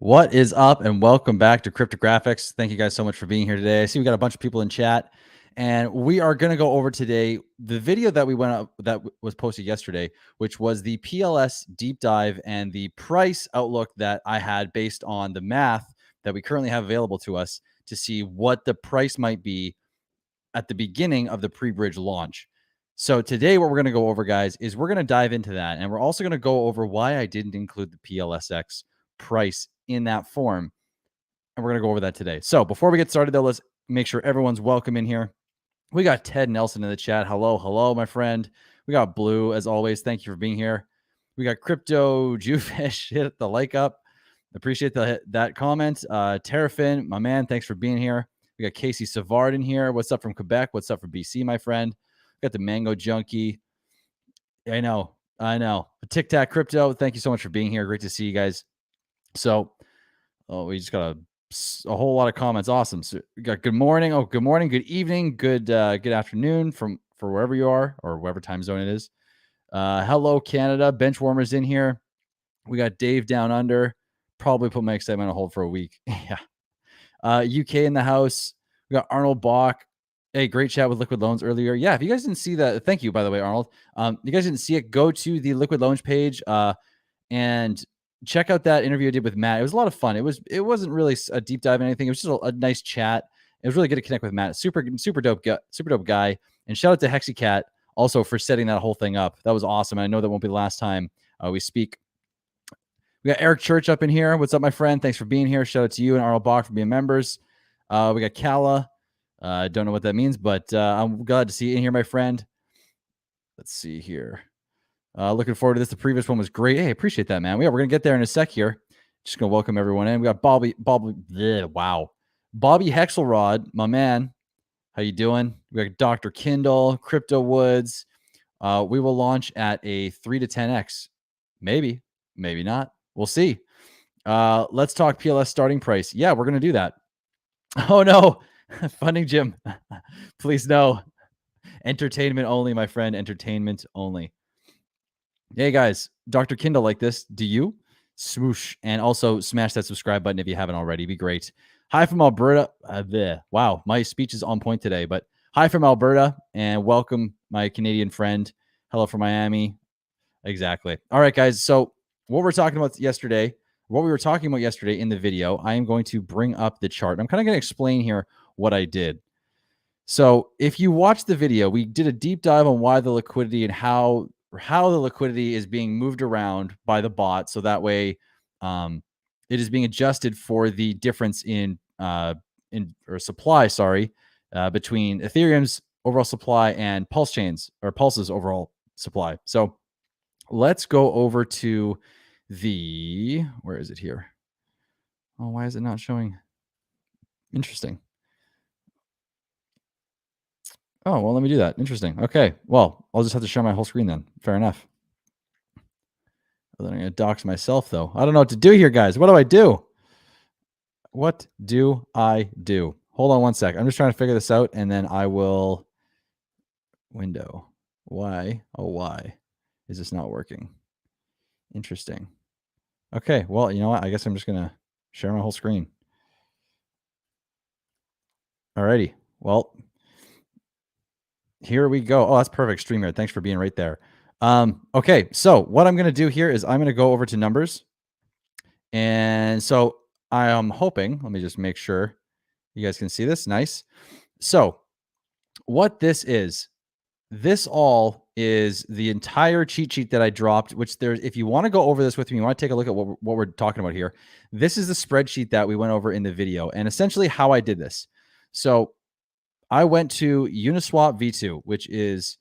What is up, and welcome back to Cryptographics. Thank you guys so much for being here today. I see we got a bunch of people in chat, and we are going to go over today the video that we went up that was posted yesterday, which was the PLS deep dive and the price outlook that I had based on the math that we currently have available to us to see what the price might be at the beginning of the pre-bridge launch. So today what we're going to go over, guys, is we're going to dive into that, and we're also going to go over why I didn't include the PLSX price in that form, and we're going to go over that today. So before we get started, though, let's make sure everyone's welcome in here. We got Ted Nelson in the chat. Hello, my friend. We got Blue, as always. Thank you for being here. We got Crypto Jewfish. Hit the like up. Appreciate that comment. Terrafin, my man, thanks for being here. We got Casey Savard in here. What's up from Quebec? What's up for BC, my friend? We got the Mango Junkie. I know. Tic Tac Crypto, thank you so much for being here. Great to see you guys. So, we just got a whole lot of comments. Awesome. So we got good morning. Oh, good morning, good evening, good afternoon for wherever you are or whatever time zone it is. Hello, Canada. Benchwarmers in here. We got Dave down under. Probably put my excitement on hold for a week. Yeah. UK in the house. We got Arnold Bach. Hey, great chat with Liquid Loans earlier. Yeah, if you guys didn't see that, thank you, by the way, Arnold. You guys didn't see it, go to the Liquid Loans page and check out that interview I did with Matt. It was a lot of fun. It wasn't really a deep dive or anything. It was just a nice chat. It was really good to connect with Matt. Super dope guy. And shout out to HexyCat also for setting that whole thing up. That was awesome. And I know that won't be the last time we speak. We got Eric Church up in here. What's up, my friend? Thanks for being here. Shout out to you and Arnold Bach for being members. We got Kala. I don't know what that means, but I'm glad to see you in here, my friend. Let's see here. Looking forward to this. The previous one was great. Hey, appreciate that, man. We're going to get there in a sec here. Just going to welcome everyone in. We got Bobby Hexelrod, my man. How you doing? We got Dr. Kindle, Crypto Woods. We will launch at a 3 to 10x. Maybe not. We'll see. Let's talk PLS starting price. Yeah, we're going to do that. Oh, no. Funding Jim. Please, no. Entertainment only, my friend. Entertainment only. Hey, guys. Dr. Kindle like this. Do you? Smoosh. And also smash that subscribe button if you haven't already. Be great. Hi from Alberta. Wow, my speech is on point today. But hi from Alberta. And welcome, my Canadian friend. Hello from Miami. Exactly. All right, guys. So what we were talking about yesterday in the video, I am going to bring up the chart. I'm kind of going to explain here what I did. So if you watch the video, we did a deep dive on why the liquidity and how the liquidity is being moved around by the bot. So that way it is being adjusted for the difference in supply, between Ethereum's overall supply and Pulse's overall supply. So let's go over to where is it here? Oh, why is it not showing? Interesting. Oh, well, let me do that. Interesting. Okay. Well, I'll just have to share my whole screen then. Fair enough. Then I'm going to dox myself, though. I don't know what to do here, guys. What do I do? Hold on one sec. I'm just trying to figure this out, and then I will... Window. Why? Oh, why is this not working? Interesting. Okay, well, you know what? I guess I'm just going to share my whole screen. Alrighty. Well, here we go. Oh, that's perfect. StreamYard. Thanks for being right there. Okay, so what I'm going to do here is I'm going to go over to numbers. And so I am hoping, let me just make sure you guys can see this. Nice. So what this all is the entire cheat sheet that I dropped, which if you want to go over this with me, you want to take a look at what we're talking about here. This is the spreadsheet that we went over in the video and essentially how I did this. So I went to Uniswap V2, which is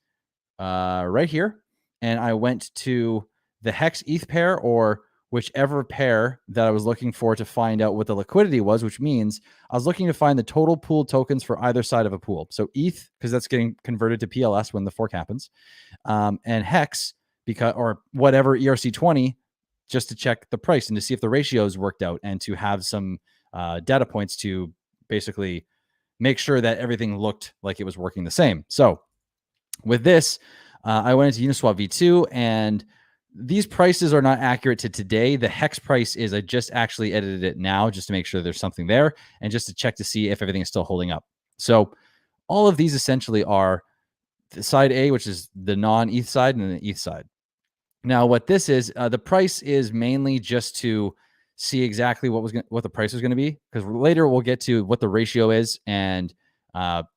right here. And I went to the Hex ETH pair or whichever pair that I was looking for to find out what the liquidity was, which means I was looking to find the total pool tokens for either side of a pool. So ETH, because that's getting converted to PLS when the fork happens, and Hex, or whatever ERC20, just to check the price and to see if the ratios worked out and to have some data points to basically make sure that everything looked like it was working the same. So with this, I went into Uniswap V2 and these prices are not accurate to today. The hex price is, I just actually edited it now just to make sure there's something there and just to check to see if everything is still holding up. So all of these essentially are the side A, which is the non-ETH side, and the ETH side. Now, what this is, the price is mainly just to see exactly what the price is going to be, because later we'll get to what the ratio is, and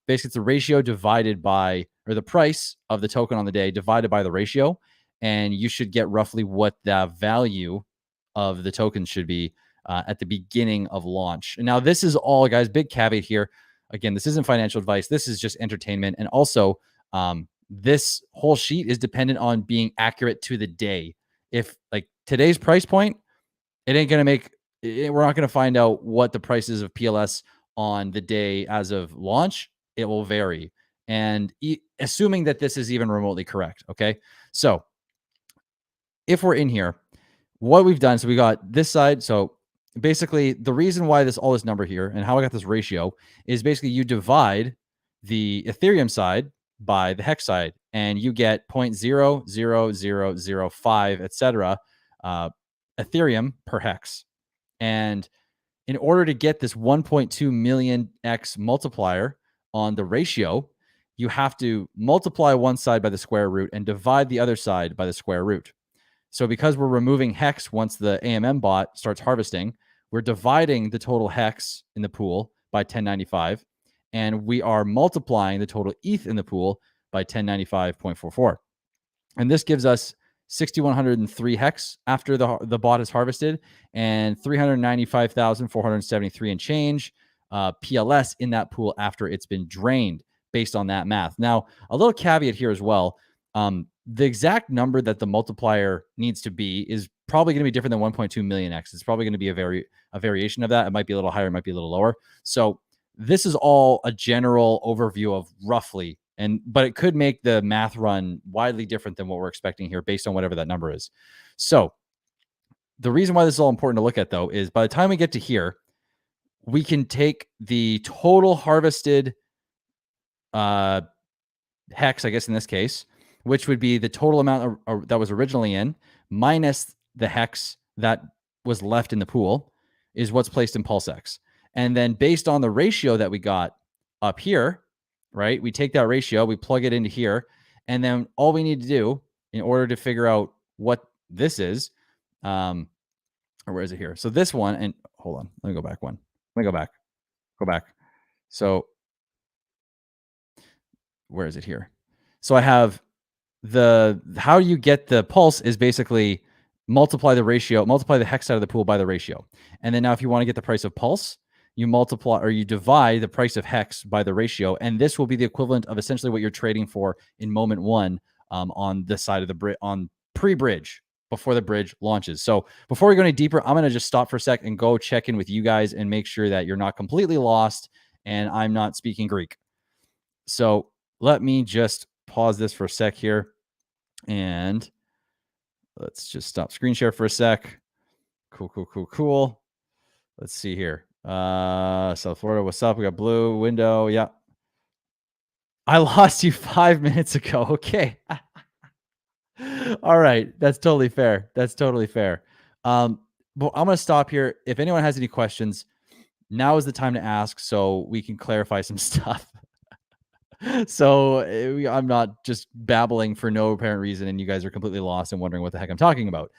basically it's the ratio divided by, or the price of the token on the day divided by the ratio, and you should get roughly what the value of the token should be at the beginning of launch. And now this is all, guys, big caveat here. Again, this isn't financial advice. This is just entertainment, and also this whole sheet is dependent on being accurate to the day. If like today's price point, it ain't going to make, we're not going to find out what the prices of PLS on the day as of launch. It will vary. And assuming that this is even remotely correct. Okay. So if we're in here, what we've done, so we got this side. So basically the reason why all this number here and how I got this ratio is basically you divide the Ethereum side by the hex side and you get 0.00005, etc. Ethereum per hex. And in order to get this 1.2 million X multiplier on the ratio, you have to multiply one side by the square root and divide the other side by the square root. So because we're removing hex once the AMM bot starts harvesting, we're dividing the total hex in the pool by 1095, and we are multiplying the total ETH in the pool by 1095.44. And this gives us 6,103 hex after the bot is harvested, and 395,473 and change PLS in that pool after it's been drained, based on that math. Now, a little caveat here as well. The exact number that the multiplier needs to be is probably going to be different than 1.2 million X. It's probably going to be a variation of that. It might be a little higher, it might be a little lower. So this is all a general overview of roughly, but it could make the math run widely different than what we're expecting here based on whatever that number is. So the reason why this is all important to look at, though, is by the time we get to here, we can take the total harvested hex, I guess in this case, which would be the total amount that was originally in, minus the hex that was left in the pool, is what's placed in Plsx. And then based on the ratio that we got up here, right, we take that ratio, we plug it into here, and then all we need to do in order to figure out what this is, or where is it here? So this one, and hold on, let me go back one. Let me go back. So where is it here? So I have how you get the pulse is basically multiply the hex side of the pool by the ratio. And then now if you want to get the price of pulse, you multiply or you divide the price of hex by the ratio. And this will be the equivalent of essentially what you're trading for in moment one on this side of the bridge, on pre-bridge, before the bridge launches. So before we go any deeper, I'm going to just stop for a sec and go check in with you guys and make sure that you're not completely lost and I'm not speaking Greek. So let me just pause this for a sec here, and let's just stop screen share for a sec. Cool. Let's see here. South Florida, what's up? We got blue window. Yeah. I lost you 5 minutes ago. Okay. All right. That's totally fair. But I'm going to stop here. If anyone has any questions, now is the time to ask so we can clarify some stuff. So I'm not just babbling for no apparent reason and you guys are completely lost and wondering what the heck I'm talking about.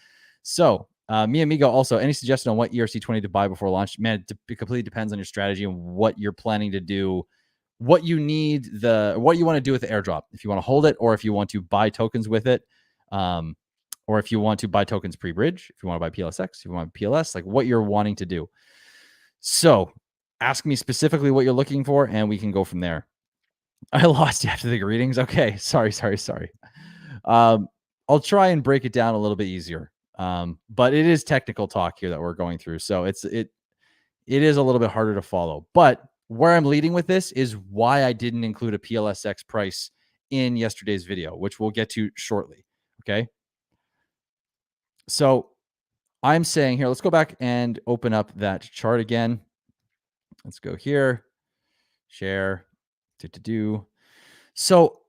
So me amigo, also, any suggestion on what ERC20 to buy before launch? Man, it completely depends on your strategy and what you're planning to do, what you need, what you want to do with the airdrop. If you want to hold it, or if you want to buy tokens with it, or if you want to buy tokens pre-bridge, if you want to buy Plsx, if you want PLS, like what you're wanting to do. So ask me specifically what you're looking for and we can go from there. I lost you after the greetings. Okay. Sorry. I'll try and break it down a little bit easier. But it is technical talk here that we're going through. So it is a little bit harder to follow, but where I'm leading with this is why I didn't include a PLSX price in yesterday's video, which we'll get to shortly. Okay. So I'm saying here, let's go back and open up that chart again. Let's go here, share, So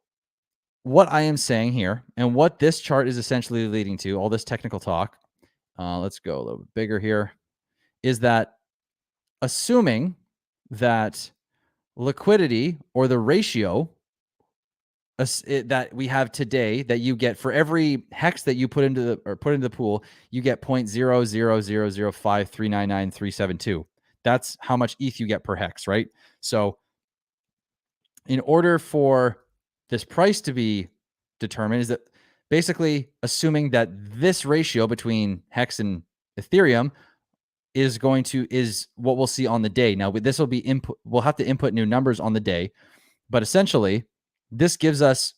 what I am saying here and what this chart is essentially leading to, all this technical talk, let's go a little bit bigger here, is that assuming that liquidity or the ratio that we have today that you get for every hex that you put into the pool, you get 0.00005399,372. That's how much ETH you get per hex, right? So in order for this price to be determined, is that basically assuming that this ratio between hex and Ethereum is what we'll see on the day. Now, this will be input. We'll have to input new numbers on the day, but essentially, this gives us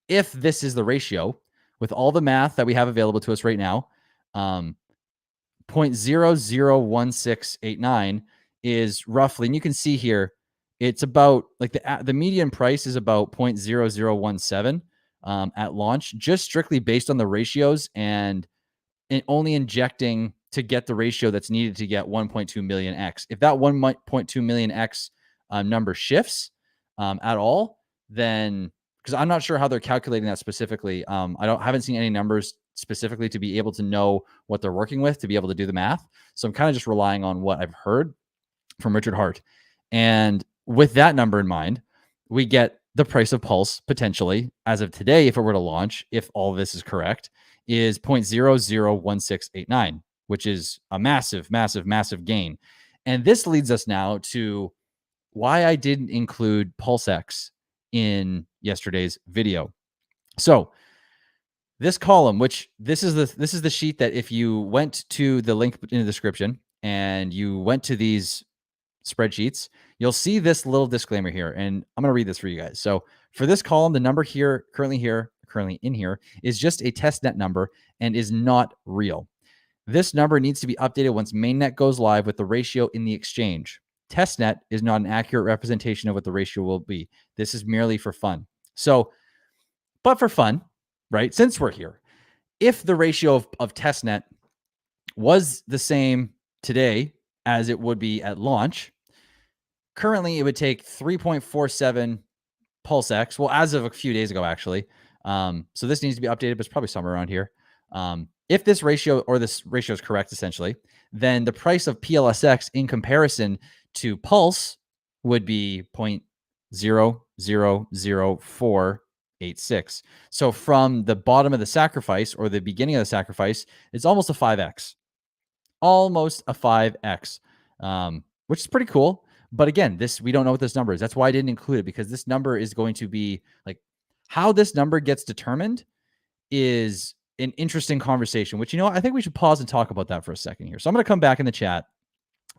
if this is the ratio with all the math that we have available to us right now. 0.001689 is roughly, and you can see here, it's about like the median price is about 0.0017 at launch, just strictly based on the ratios and only injecting to get the ratio that's needed to get 1.2 million X. If that 1.2 million X number shifts at all, then because I'm not sure how they're calculating that specifically. Haven't seen any numbers specifically to be able to know what they're working with to be able to do the math. So I'm kind of just relying on what I've heard from Richard Hart. And with that number in mind, we get the price of Pulse potentially as of today, if it were to launch, if all of this is correct, is 0.001689, which is a massive, massive, massive gain. And this leads us now to why I didn't include Plsx in yesterday's video. So this column, which this is the sheet that if you went to the link in the description and you went to these spreadsheets, you'll see this little disclaimer here, and I'm going to read this for you guys. So for this column, the number currently in here is just a testnet number and is not real. This number needs to be updated once mainnet goes live with the ratio in the exchange. Testnet is not an accurate representation of what the ratio will be. This is merely for fun. So, but for fun, right? Since we're here, if the ratio of testnet was the same today as it would be at launch, currently it would take 3.47 Plsx. Well, as of a few days ago, actually. So this needs to be updated, but it's probably somewhere around here. If this ratio is correct, essentially, then the price of PLSX in comparison to Pulse would be 0.000486. So from the bottom of the sacrifice or the beginning of the sacrifice, it's almost a 5x. Almost a 5x, which is pretty cool. But again, we don't know what this number is. That's why I didn't include it, because this number is going to be like how this number gets determined is an interesting conversation, which, I think we should pause and talk about that for a second here. So I'm going to come back in the chat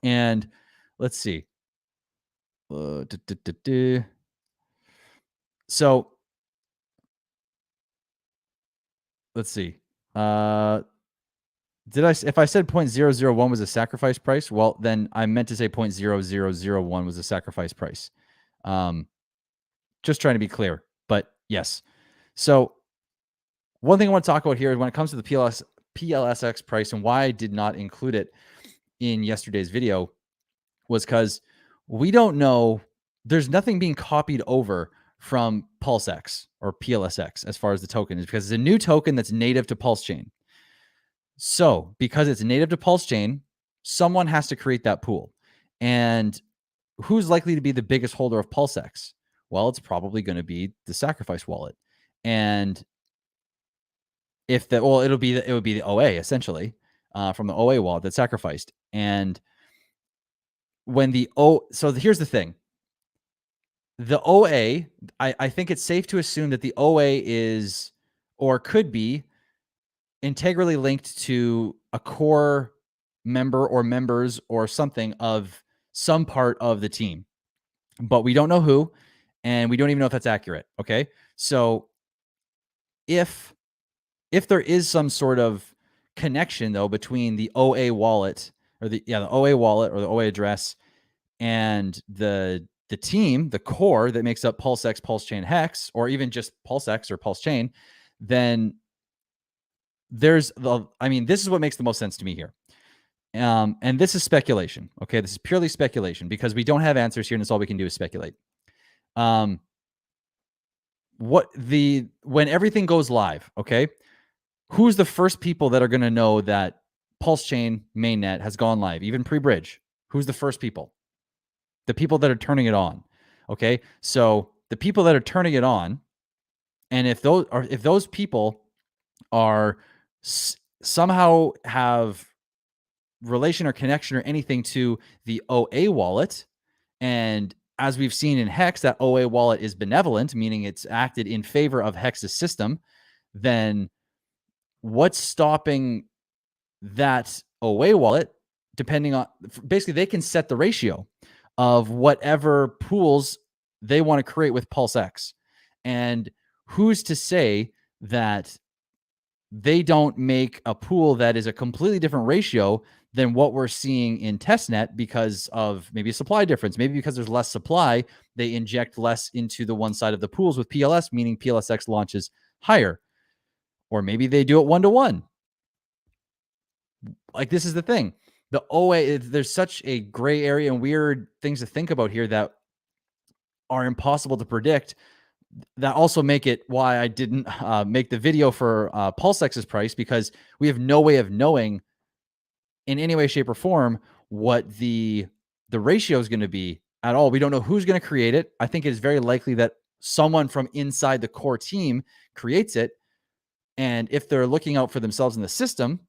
and let's see. So let's see. If I said 0.001 was a sacrifice price, well, then I meant to say 0.0001 was a sacrifice price. Just trying to be clear, but yes. So one thing I want to talk about here is when it comes to the PLSX price and why I did not include it in yesterday's video was because we don't know. There's nothing being copied over from PulseX or PLSX as far as the token is, because it's a new token that's native to Pulse Chain. So because it's native to Pulse Chain, someone has to create that pool. And who's likely to be the biggest holder of PulseX? Well, it's probably going to be the sacrifice wallet. And it would be the OA essentially, from the OA wallet that sacrificed. And so here's the thing. The OA, I think it's safe to assume that the OA is, or could be, integrally linked to a core member or members or something of some part of the team, but we don't know who, and we don't even know if that's accurate. Okay. So if there is some sort of connection though, between the OA wallet or the OA wallet or the OA address and the team, the core that makes up PulseX, Pulse Chain Hex, or even just PulseX or Pulse Chain, then this is what makes the most sense to me here. And this is speculation. Okay. This is purely speculation because we don't have answers here and that's all we can do is speculate. when everything goes live, okay? Who's the first people that are going to know that Pulse Chain mainnet has gone live, even pre-bridge? Who's the first people? The people that are turning it on. Okay? So the people that are turning it on, and if those people are somehow have relation or connection or anything to the OA wallet, and as we've seen in Hex, that OA wallet is benevolent, meaning it's acted in favor of Hex's system, then what's stopping that OA wallet, depending on, basically they can set the ratio of whatever pools they want to create with Plsx. And who's to say that they don't make a pool that is a completely different ratio than what we're seeing in testnet because of maybe a supply difference, maybe because there's less supply, they inject less into the one side of the pools with PLS, meaning PLSX launches higher. Or maybe they do it 1-to-1. Like, this is the thing. The OA, there's such a gray area and weird things to think about here that are impossible to predict, that also make it why I didn't make the video for Plsx's price, because we have no way of knowing in any way, shape, or form what the ratio is going to be at all. We don't know who's going to create it. I think it is very likely that someone from inside the core team creates it. And if they're looking out for themselves in the system,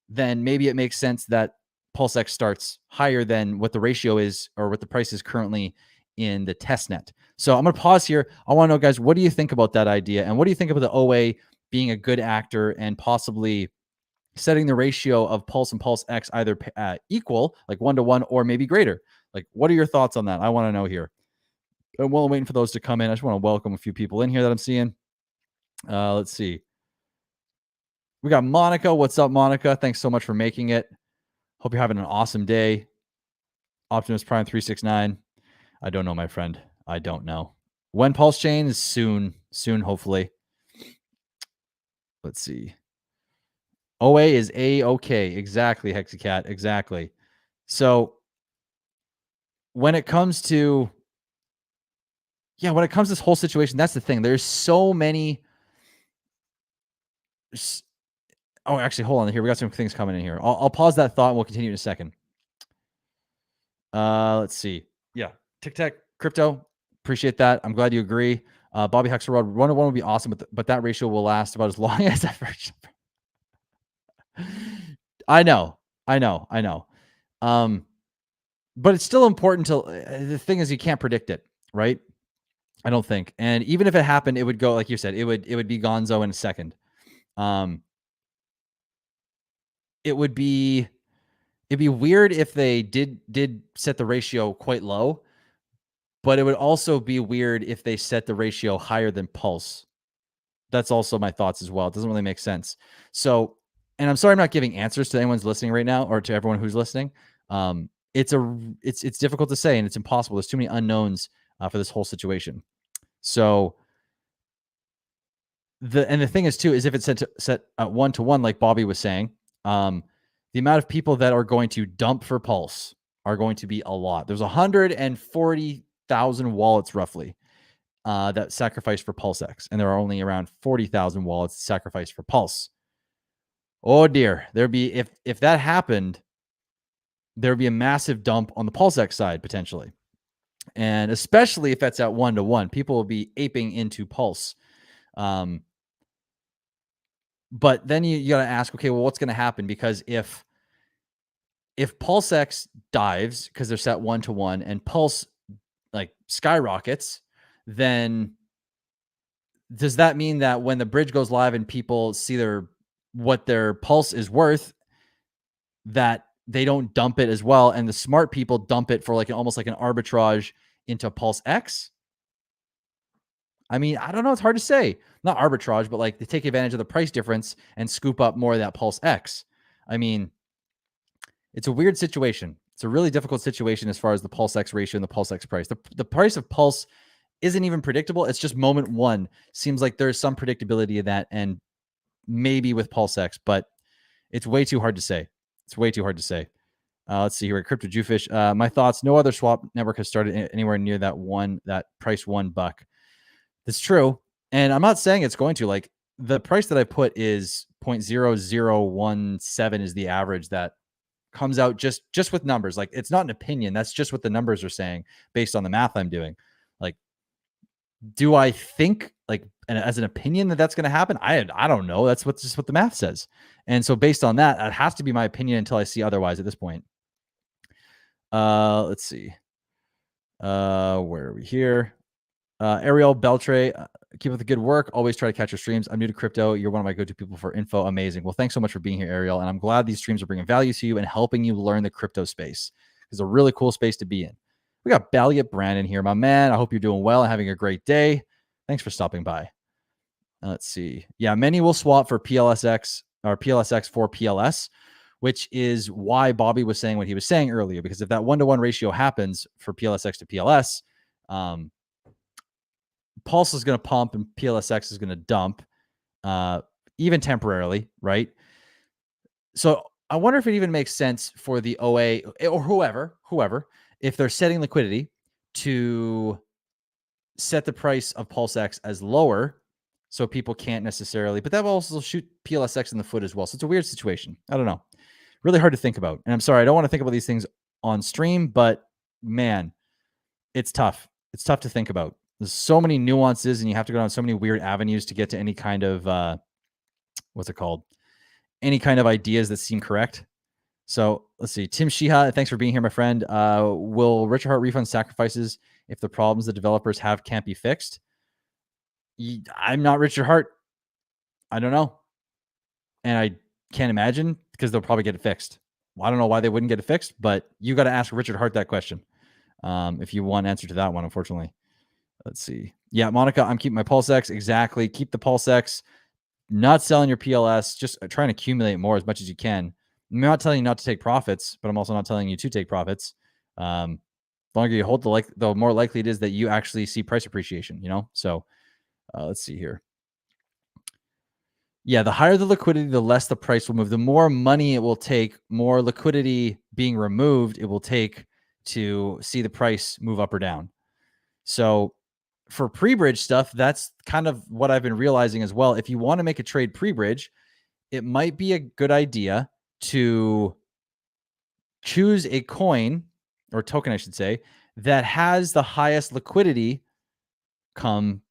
then maybe it makes sense that Plsx starts higher than what the ratio is or what the price is currently in the testnet. So I'm going to pause here. I want to know, guys, what do you think about that idea? And what do you think about the OA being a good actor and possibly setting the ratio of Pulse and Plsx either equal, like 1-to-1, or maybe greater? Like, what are your thoughts on that? I want to know here. And while I'm waiting for those to come in, I just want to welcome a few people in here that I'm seeing. Let's see. We got Monica. What's up, Monica? Thanks so much for making it. Hope you're having an awesome day. Optimus Prime 369. I don't know, my friend. I don't know. When Pulse Chain is soon, hopefully. Let's see. OA is A-OK. Exactly, Hexacat. Exactly. So when it comes to this whole situation, that's the thing. There's so many. Oh, actually, hold on here. We got some things coming in here. I'll pause that thought and we'll continue in a second. Let's see. Yeah. Tic Tac Crypto. Appreciate that. I'm glad you agree. Bobby Hexerod, 1-to-1 would be awesome, but that ratio will last about as long as that version. I know. But it's still important to, the thing is, you can't predict it, right? I don't think. And even if it happened, it would go, like you said, it would be gonzo in a second. It'd be weird if they did set the ratio quite low, but it would also be weird if they set the ratio higher than Pulse. That's also my thoughts as well. It doesn't really make sense. So, and I'm sorry I'm not giving answers to anyone's listening right now, or to everyone who's listening. It's difficult to say, and it's impossible. There's too many unknowns for this whole situation. So the thing is too, is if it's set at 1-to-1, like Bobby was saying, the amount of people that are going to dump for Pulse are going to be a lot. There's 140,000 wallets roughly that sacrifice for Plsx, and there are only around 40,000 wallets sacrificed for Pulse. Oh dear, there'd be, if that happened, there'd be a massive dump on the Plsx side potentially, and especially if that's at 1-to-1, people will be aping into Pulse. But then you got to ask, okay, well, what's going to happen? Because if Plsx dives because they're set 1-to-1 and Pulse like skyrockets, then does that mean that when the bridge goes live and people see what their Pulse is worth, that they don't dump it as well, and the smart people dump it for almost like an arbitrage into Plsx? I mean, I don't know. It's hard to say. Not arbitrage, but like they take advantage of the price difference and scoop up more of that Plsx. I mean, it's a weird situation. It's a really difficult situation as far as the Plsx ratio and the Plsx price. The price of Pulse isn't even predictable. It's just moment one. Seems like there's some predictability in that, and maybe with Plsx, but it's way too hard to say. It's way too hard to say. Let's see here. Crypto Jewfish. My thoughts. No other swap network has started anywhere near that price $1. That's true. And I'm not saying it's going to, like, the price that I put is 0.0017 is the average that comes out just with numbers. Like, it's not an opinion. That's just what the numbers are saying based on the math I'm doing. Like, do I think, like, as an opinion that that's going to happen? I don't know. That's just what the math says. And so based on that, it has to be my opinion until I see otherwise at this point. Let's see. Where are we here? Ariel Beltre, keep up the good work. Always try to catch your streams. I'm new to crypto. You're one of my go-to people for info. Amazing. Well, thanks so much for being here, Ariel. And I'm glad these streams are bringing value to you and helping you learn the crypto space. It's a really cool space to be in. We got Balliot Brandon here, my man. I hope you're doing well and having a great day. Thanks for stopping by. Let's see. Yeah, many will swap for PLSX or PLSX for PLS, which is why Bobby was saying what he was saying earlier, because if that 1-to-1 ratio happens for PLSX to PLS, Pulse is going to pump and PLSX is going to dump, even temporarily, right? So I wonder if it even makes sense for the OA or whoever, if they're setting liquidity, to set the price of PulseX as lower so people can't necessarily, but that will also shoot PLSX in the foot as well. So it's a weird situation. I don't know. Really hard to think about. And I'm sorry, I don't want to think about these things on stream, but man, it's tough. It's tough to think about. There's so many nuances and you have to go down so many weird avenues to get to any kind of, what's it called? Any kind of ideas that seem correct. So let's see. Tim Shiha, thanks for being here, my friend. Will Richard Hart refund sacrifices if the problems the developers have can't be fixed? I'm not Richard Hart. I don't know. And I can't imagine, because they'll probably get it fixed. Well, I don't know why they wouldn't get it fixed, but you got to ask Richard Hart that question if you want an answer to that one, unfortunately. Let's see. Yeah, Monica, I'm keeping my PulseX. Exactly. Keep the PulseX. Not selling your PLS. Just try and accumulate more as much as you can. I'm not telling you not to take profits, but I'm also not telling you to take profits. The longer you hold, the more likely it is that you actually see price appreciation, you know? So let's see here. Yeah, the higher the liquidity, the less the price will move. The more money it will take, more liquidity being removed, it will take to see the price move up or down. So for pre-bridge stuff, that's kind of what I've been realizing as well. If you want to make a trade pre-bridge, it might be a good idea to choose a coin or token, I should say, that has the highest liquidity come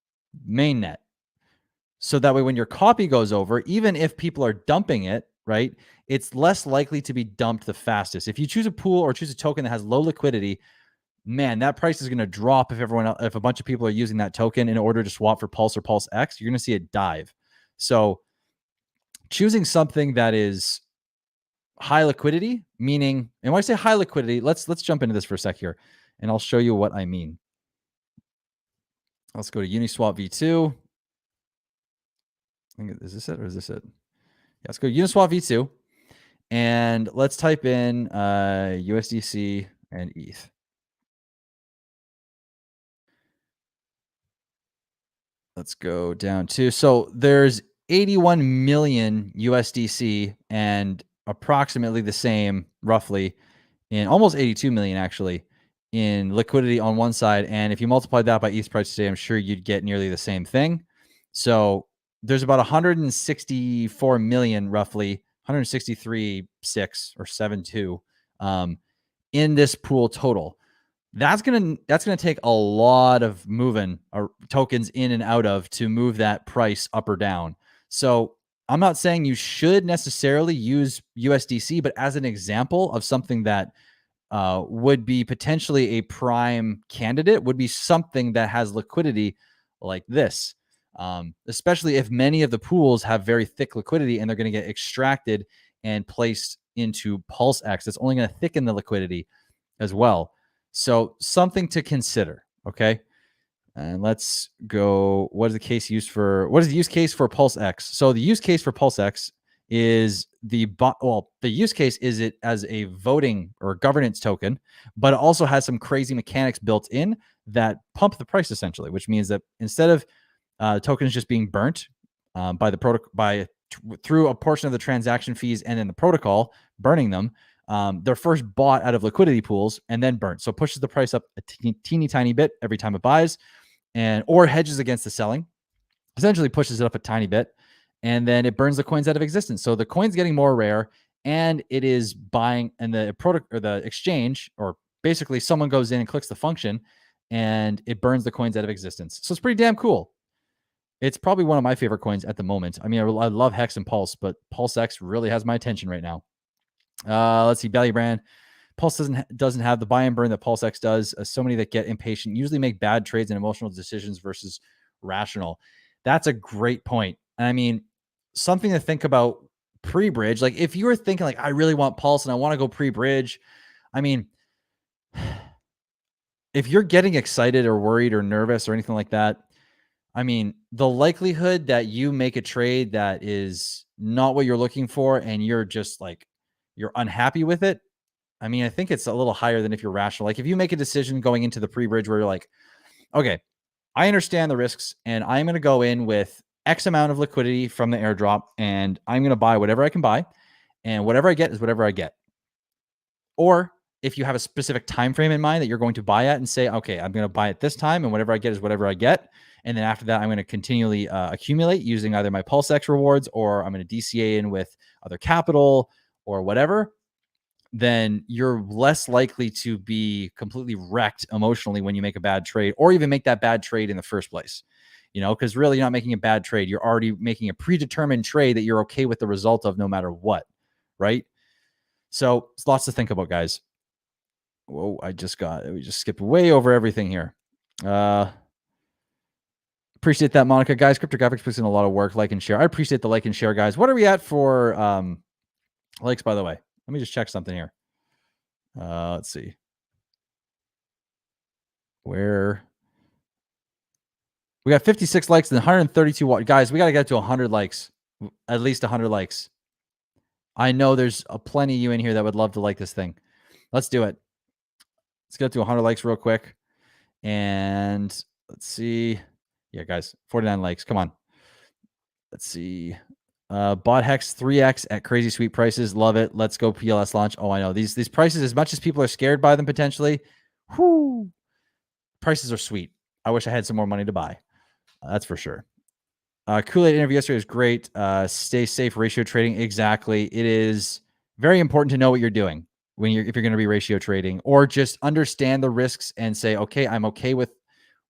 mainnet. So that way, when your copy goes over, even if people are dumping it, right, it's less likely to be dumped the fastest. If you choose a pool or choose a token that has low liquidity, man, that price is going to drop if a bunch of people are using that token in order to swap for Pulse or PulseX. You're going to see it dive. So choosing something that is high liquidity, meaning, and when I say high liquidity, let's jump into this for a sec here, and I'll show you what I mean. Let's go to Uniswap V2. Is this it or is this it? Yeah, let's go to Uniswap V2, and let's type in USDC and ETH. Let's go down to, so there's 81 million USDC and approximately the same, roughly, in almost 82 million actually, in liquidity on one side. And if you multiply that by ETH price today, I'm sure you'd get nearly the same thing. So there's about 164 million, roughly 163.6 or 7.2 in this pool total. That's gonna take a lot of moving tokens in and out of to move that price up or down. So I'm not saying you should necessarily use USDC, but as an example of something that would be potentially a prime candidate, would be something that has liquidity like this. Especially if many of the pools have very thick liquidity and they're going to get extracted and placed into PulseX. That's only going to thicken the liquidity as well. So something to consider. Okay. And let's go. What is the use case for PulseX? So the use case for PulseX is the use case is it as a voting or governance token, but it also has some crazy mechanics built in that pump the price essentially, which means that instead of tokens just being burnt by the protocol through a portion of the transaction fees and then the protocol burning them, they're first bought out of liquidity pools and then burnt. So it pushes the price up a teeny tiny bit every time it buys, or hedges against the selling. essentially pushes it up a tiny bit, and then it burns the coins out of existence. So the coin's getting more rare, and it is buying, and the product or the exchange, or basically someone goes in and clicks the function, and it burns the coins out of existence. So it's pretty damn cool. It's probably one of my favorite coins at the moment. I mean, I love Hex and Pulse, but PulseX really has my attention right now. Let's see, Belly Brand. Pulse doesn't have the buy and burn that PulseX does. So many that get impatient usually make bad trades and emotional decisions versus rational. That's a great point. I mean, something to think about pre-bridge. Like if you were thinking like, I really want Pulse and I want to go pre-bridge, I mean, if you're getting excited or worried or nervous or anything like that, I mean, the likelihood that you make a trade that is not what you're looking for and you're just like, you're unhappy with it, I mean, I think it's a little higher than if you're rational. Like if you make a decision going into the pre-bridge where you're like, okay, I understand the risks and I'm going to go in with X amount of liquidity from the airdrop and I'm going to buy whatever I can buy and whatever I get is whatever I get. Or if you have a specific time frame in mind that you're going to buy at and say, okay, I'm going to buy at this time and whatever I get is whatever I get. And then after that, I'm going to continually accumulate using either my PulseX rewards or I'm going to DCA in with other capital or whatever, then you're less likely to be completely wrecked emotionally when you make a bad trade or even make that bad trade in the first place. You know, because really you're not making a bad trade. You're already making a predetermined trade that you're okay with the result of no matter what, right? So it's lots to think about, guys. Whoa, we just skipped way over everything here. Appreciate that, Monica. Guys, Cryptographics puts in a lot of work. Like and share. I appreciate the like and share, guys. What are we at for likes, by the way? Let me just check something here. Let's see. Where we got 56 likes and 132 guys. We got to get to 100 likes, at least 100 likes. I know there's plenty of you in here that would love to like this thing. Let's do it. Let's get to 100 likes real quick. And let's see. Yeah, guys, 49 likes. Come on. Let's see. Bot Hex 3x at crazy sweet prices. Love it. Let's go PLS launch. Oh, I know. These prices, as much as people are scared by them potentially, whoo, prices are sweet. I wish I had some more money to buy. That's for sure. Kool-Aid interview yesterday was great. Stay safe, ratio trading. Exactly. It is very important to know what you're doing if you're going to be ratio trading, or just understand the risks and say, okay, I'm okay with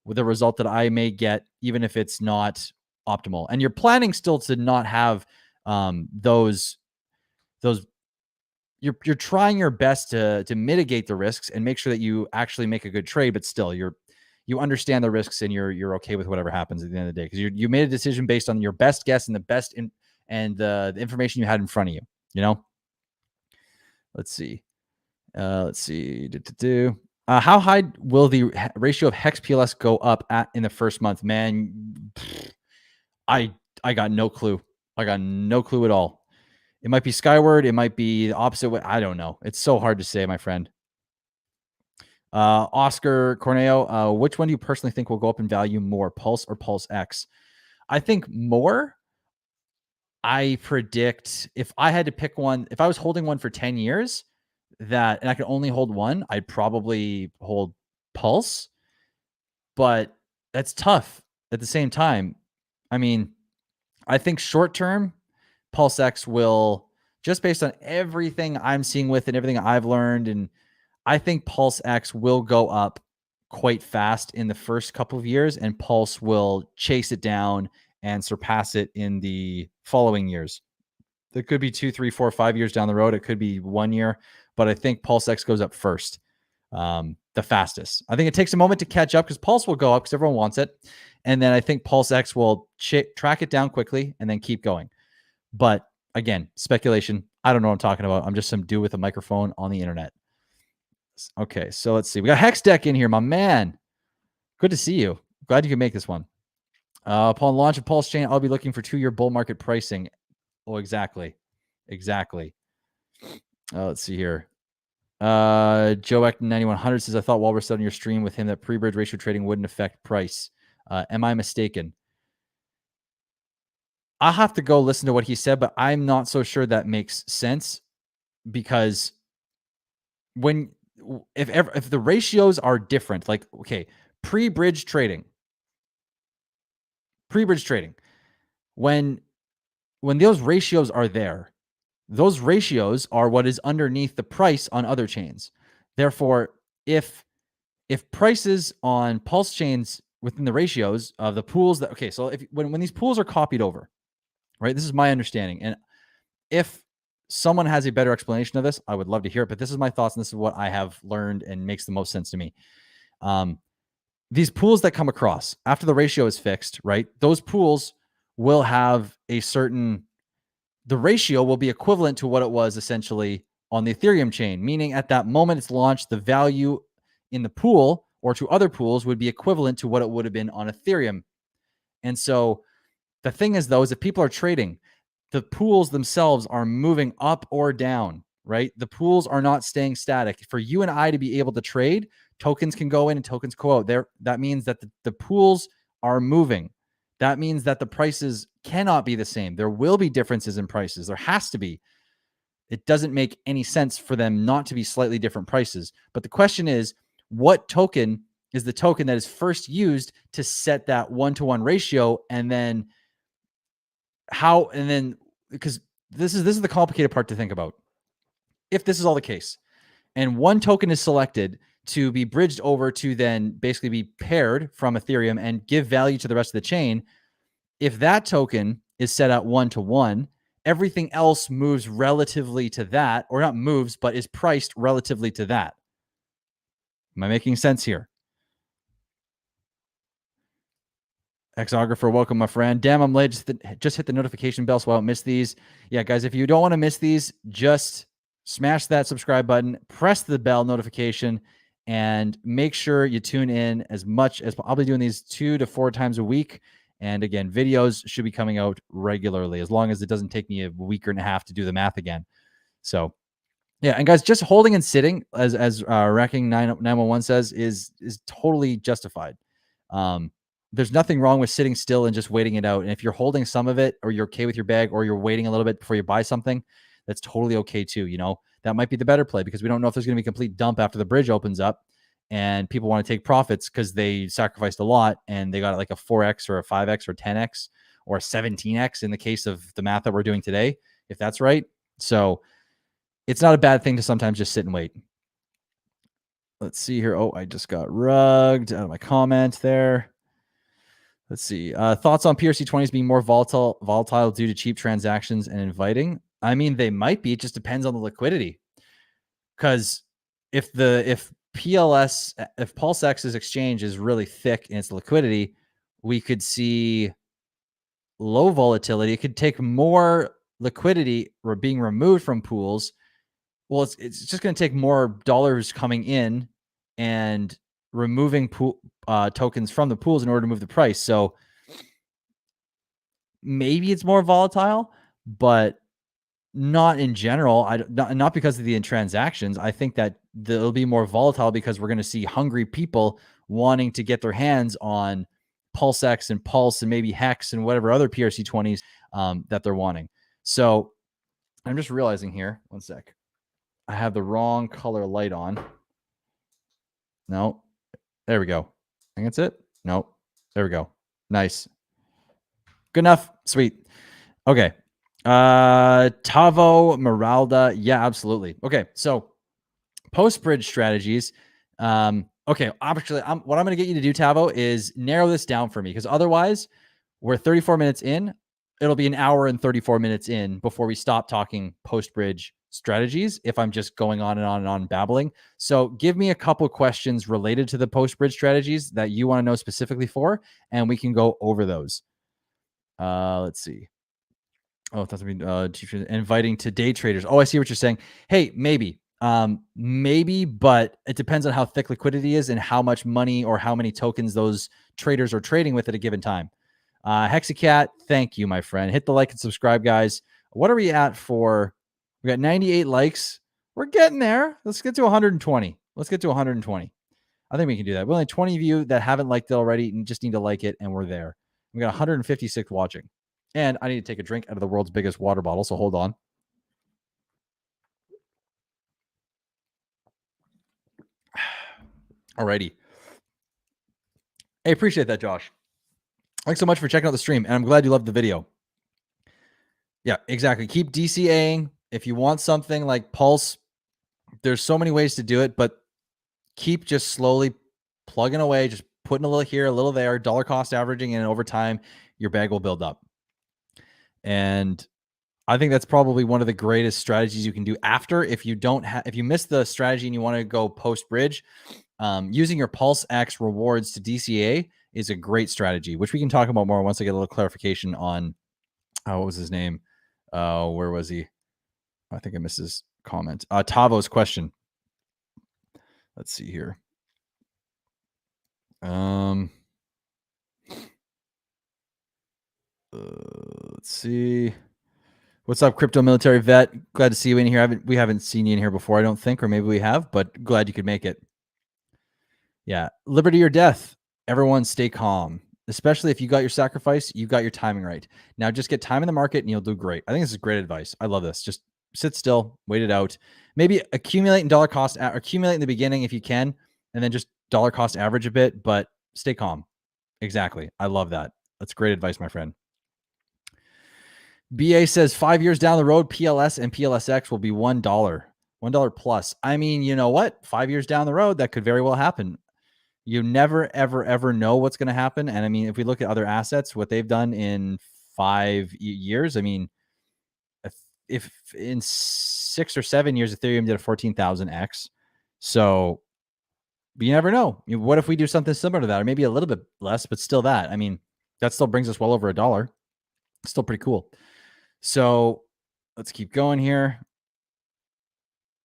the result that I may get, even if it's not optimal. And you're planning still to not have those. You're trying your best to mitigate the risks and make sure that you actually make a good trade, but still you understand the risks and you're okay with whatever happens at the end of the day, because you made a decision based on your best guess and the information you had in front of you. You know. Let's see. How high will the ratio of Hex PLS go up in the first month? Man, I got no clue. I got no clue at all. It might be skyward. It might be the opposite way. I don't know. It's so hard to say, my friend. Oscar Corneo, which one do you personally think will go up in value more, Pulse or PulseX? I think more. I predict if I had to pick one, if I was holding one for 10 years, and I could only hold one, I'd probably hold Pulse. But that's tough at the same time. I mean, I think short term, PulseX will, just based on everything I'm seeing with it, everything I've learned, and I think PulseX will go up quite fast in the first couple of years, and Pulse will chase it down and surpass it in the following years. It could be 2, 3, 4, 5 years down the road. It could be 1 year, but I think PulseX goes up first, the fastest. I think it takes a moment to catch up because Pulse will go up because everyone wants it. And then I think PulseX will track it down quickly and then keep going. But again, speculation. I don't know what I'm talking about. I'm just some dude with a microphone on the internet. Okay, so let's see. We got Hex Deck in here, my man. Good to see you. Glad you could make this one. Upon launch of Pulse Chain, I'll be looking for 2-year bull market pricing. Oh, exactly. Let's see here. Joe Act 9100 says, I thought while we're studying your stream with him that pre-bridge ratio trading wouldn't affect price. Am I mistaken? I'll have to go listen to what he said, but I'm not so sure that makes sense, because if the ratios are different, like, okay, pre-bridge trading, when those ratios are there, those ratios are what is underneath the price on other chains. Therefore, if prices on Pulse chains within the ratios of the pools that, okay, so if when these pools are copied over, right? This is my understanding. And if someone has a better explanation of this, I would love to hear it. But this is my thoughts, and this is what I have learned and makes the most sense to me. These pools that come across after the ratio is fixed, right? Those pools will have a certain, the ratio will be equivalent to what it was essentially on the Ethereum chain, meaning at that moment it's launched, the value in the pool or to other pools would be equivalent to what it would have been on Ethereum. And so the thing is, though, is if people are trading, the pools themselves are moving up or down, right? The pools are not staying static. For you and I to be able to trade, tokens can go in and tokens go out. There, that means that the pools are moving. That means that the prices cannot be the same. There will be differences in prices. There has to be. It doesn't make any sense for them not to be slightly different prices. But the question is, what token is the token that is first used to set that one-to-one ratio? And then how, and then, because this is the complicated part to think about. If this is all the case, and one token is selected to be bridged over to then basically be paired from Ethereum and give value to the rest of the chain, if that token is set at 1-to-1, everything else moves relatively to that, or not moves, but is priced relatively to that. Am I making sense here? Exographer, welcome, my friend. Damn, I'm late. Just hit the notification bell so I don't miss these. Yeah, guys, if you don't want to miss these, just smash that subscribe button, press the bell notification, and make sure you tune in as much as I'll be doing these 2 to 4 times a week. And again, videos should be coming out regularly, as long as it doesn't take me a week and a half to do the math again. So, yeah, and guys, just holding and sitting, as Wrecking 911 says, is totally justified. There's nothing wrong with sitting still and just waiting it out. And if you're holding some of it, or you're okay with your bag, or you're waiting a little bit before you buy something, that's totally okay too. You know, that might be the better play, because we don't know if there's going to be a complete dump after the bridge opens up and people want to take profits because they sacrificed a lot and they got like a 4x or a 5x or 10x or a 17x in the case of the math that we're doing today, if that's right. So it's not a bad thing to sometimes just sit and wait. Let's see here. Oh, I just got rugged out of my comment there. Let's see. Thoughts on PRC20s being more volatile due to cheap transactions and inviting? I mean, they might be. It just depends on the liquidity. Because if PLS, if Plsx's exchange is really thick in its liquidity, we could see low volatility. It could take more liquidity being removed from pools. Well, it's just going to take more dollars coming in and removing tokens from the pools in order to move the price. So maybe it's more volatile, but not in general. Not because of the transactions. I think that it'll be more volatile because we're going to see hungry people wanting to get their hands on PulseX and Pulse and maybe Hex and whatever other PRC20s that they're wanting. So I'm just realizing here, one sec, I have the wrong color light on. No, there we go. I think that's it. No, there we go. Nice. Good enough. Sweet. Okay. Tavo Meralda. Yeah, absolutely. Okay. So post bridge strategies. Okay. Actually, what I'm going to get you to do, Tavo, is narrow this down for me, because otherwise we're 34 minutes in. It'll be an hour and 34 minutes in before we stop talking post bridge strategies, if I'm just going on and on and on babbling. So give me a couple questions related to the post bridge strategies that you want to know specifically for, and we can go over those. Let's see. Oh, that's inviting to day traders. Oh, I see what you're saying. Hey, maybe, but it depends on how thick liquidity is and how much money or how many tokens those traders are trading with at a given time. Hexacat, thank you, my friend. Hit the like and subscribe, guys. What are we at for? We got 98 likes. We're getting there. Let's get to 120. Let's get to 120. I think we can do that. We only 20 of you that haven't liked it already and just need to like it, and we're there. We got 156 watching. And I need to take a drink out of the world's biggest water bottle, so hold on. Alrighty. Hey, appreciate that, Josh. Thanks so much for checking out the stream, and I'm glad you loved the video. Yeah, exactly. Keep DCAing. If you want something like Pulse, there's so many ways to do it, but keep just slowly plugging away, just putting a little here, a little there, dollar cost averaging, and over time, your bag will build up. And I think that's probably one of the greatest strategies you can do after. If you don't have, if you miss the strategy and you want to go post bridge, using your Plsx rewards to DCA is a great strategy, which we can talk about more once I get a little clarification on what was his name? Where was he? I think I missed his comment. Tavo's question. Let's see here. Let's see. What's up, crypto military vet? Glad to see you in here. We haven't seen you in here before, I don't think, or maybe we have, but glad you could make it. Yeah, liberty or death. Everyone, stay calm. Especially if you got your sacrifice, you got your timing right. Now, just get time in the market, and you'll do great. I think this is great advice. I love this. Just sit still, wait it out. Maybe accumulate in dollar cost, accumulate in the beginning if you can, and then just dollar cost average a bit, but stay calm. Exactly. I love that. That's great advice, my friend. BA says 5 years down the road, PLS and PLSX will be $1, $1 plus. I mean, you know what? 5 years down the road, that could very well happen. You never, ever, ever know what's going to happen. And I mean, if we look at other assets, what they've done in 5 years, I mean, if in 6 or 7 years, Ethereum did a 14,000x. So you never know. What if we do something similar to that, or maybe a little bit less, but still that? I mean, that still brings us well over $1. Still pretty cool. So let's keep going here.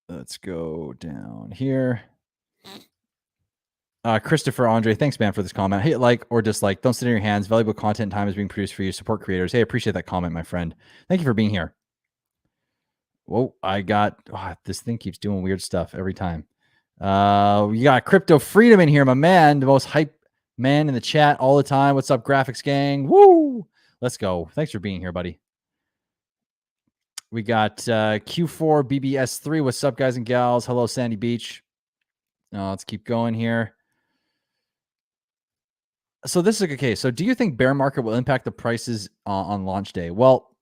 Let's go down here. Christopher Andre, thanks, man, for this comment. Hit like or dislike. Don't sit in your hands. Valuable content time is being produced for you. Support creators. Hey, appreciate that comment, my friend. Thank you for being here. Whoa, I got this thing keeps doing weird stuff every time. You got Crypto Freedom in here, my man, the most hype man in the chat all the time. What's up, graphics gang? Woo! Let's go. Thanks for being here, buddy. We got Q4 BBS3. What's up, guys and gals? Hello, Sandy Beach. Let's keep going here. So this is a good case. So do you think bear market will impact the prices on launch day? Well,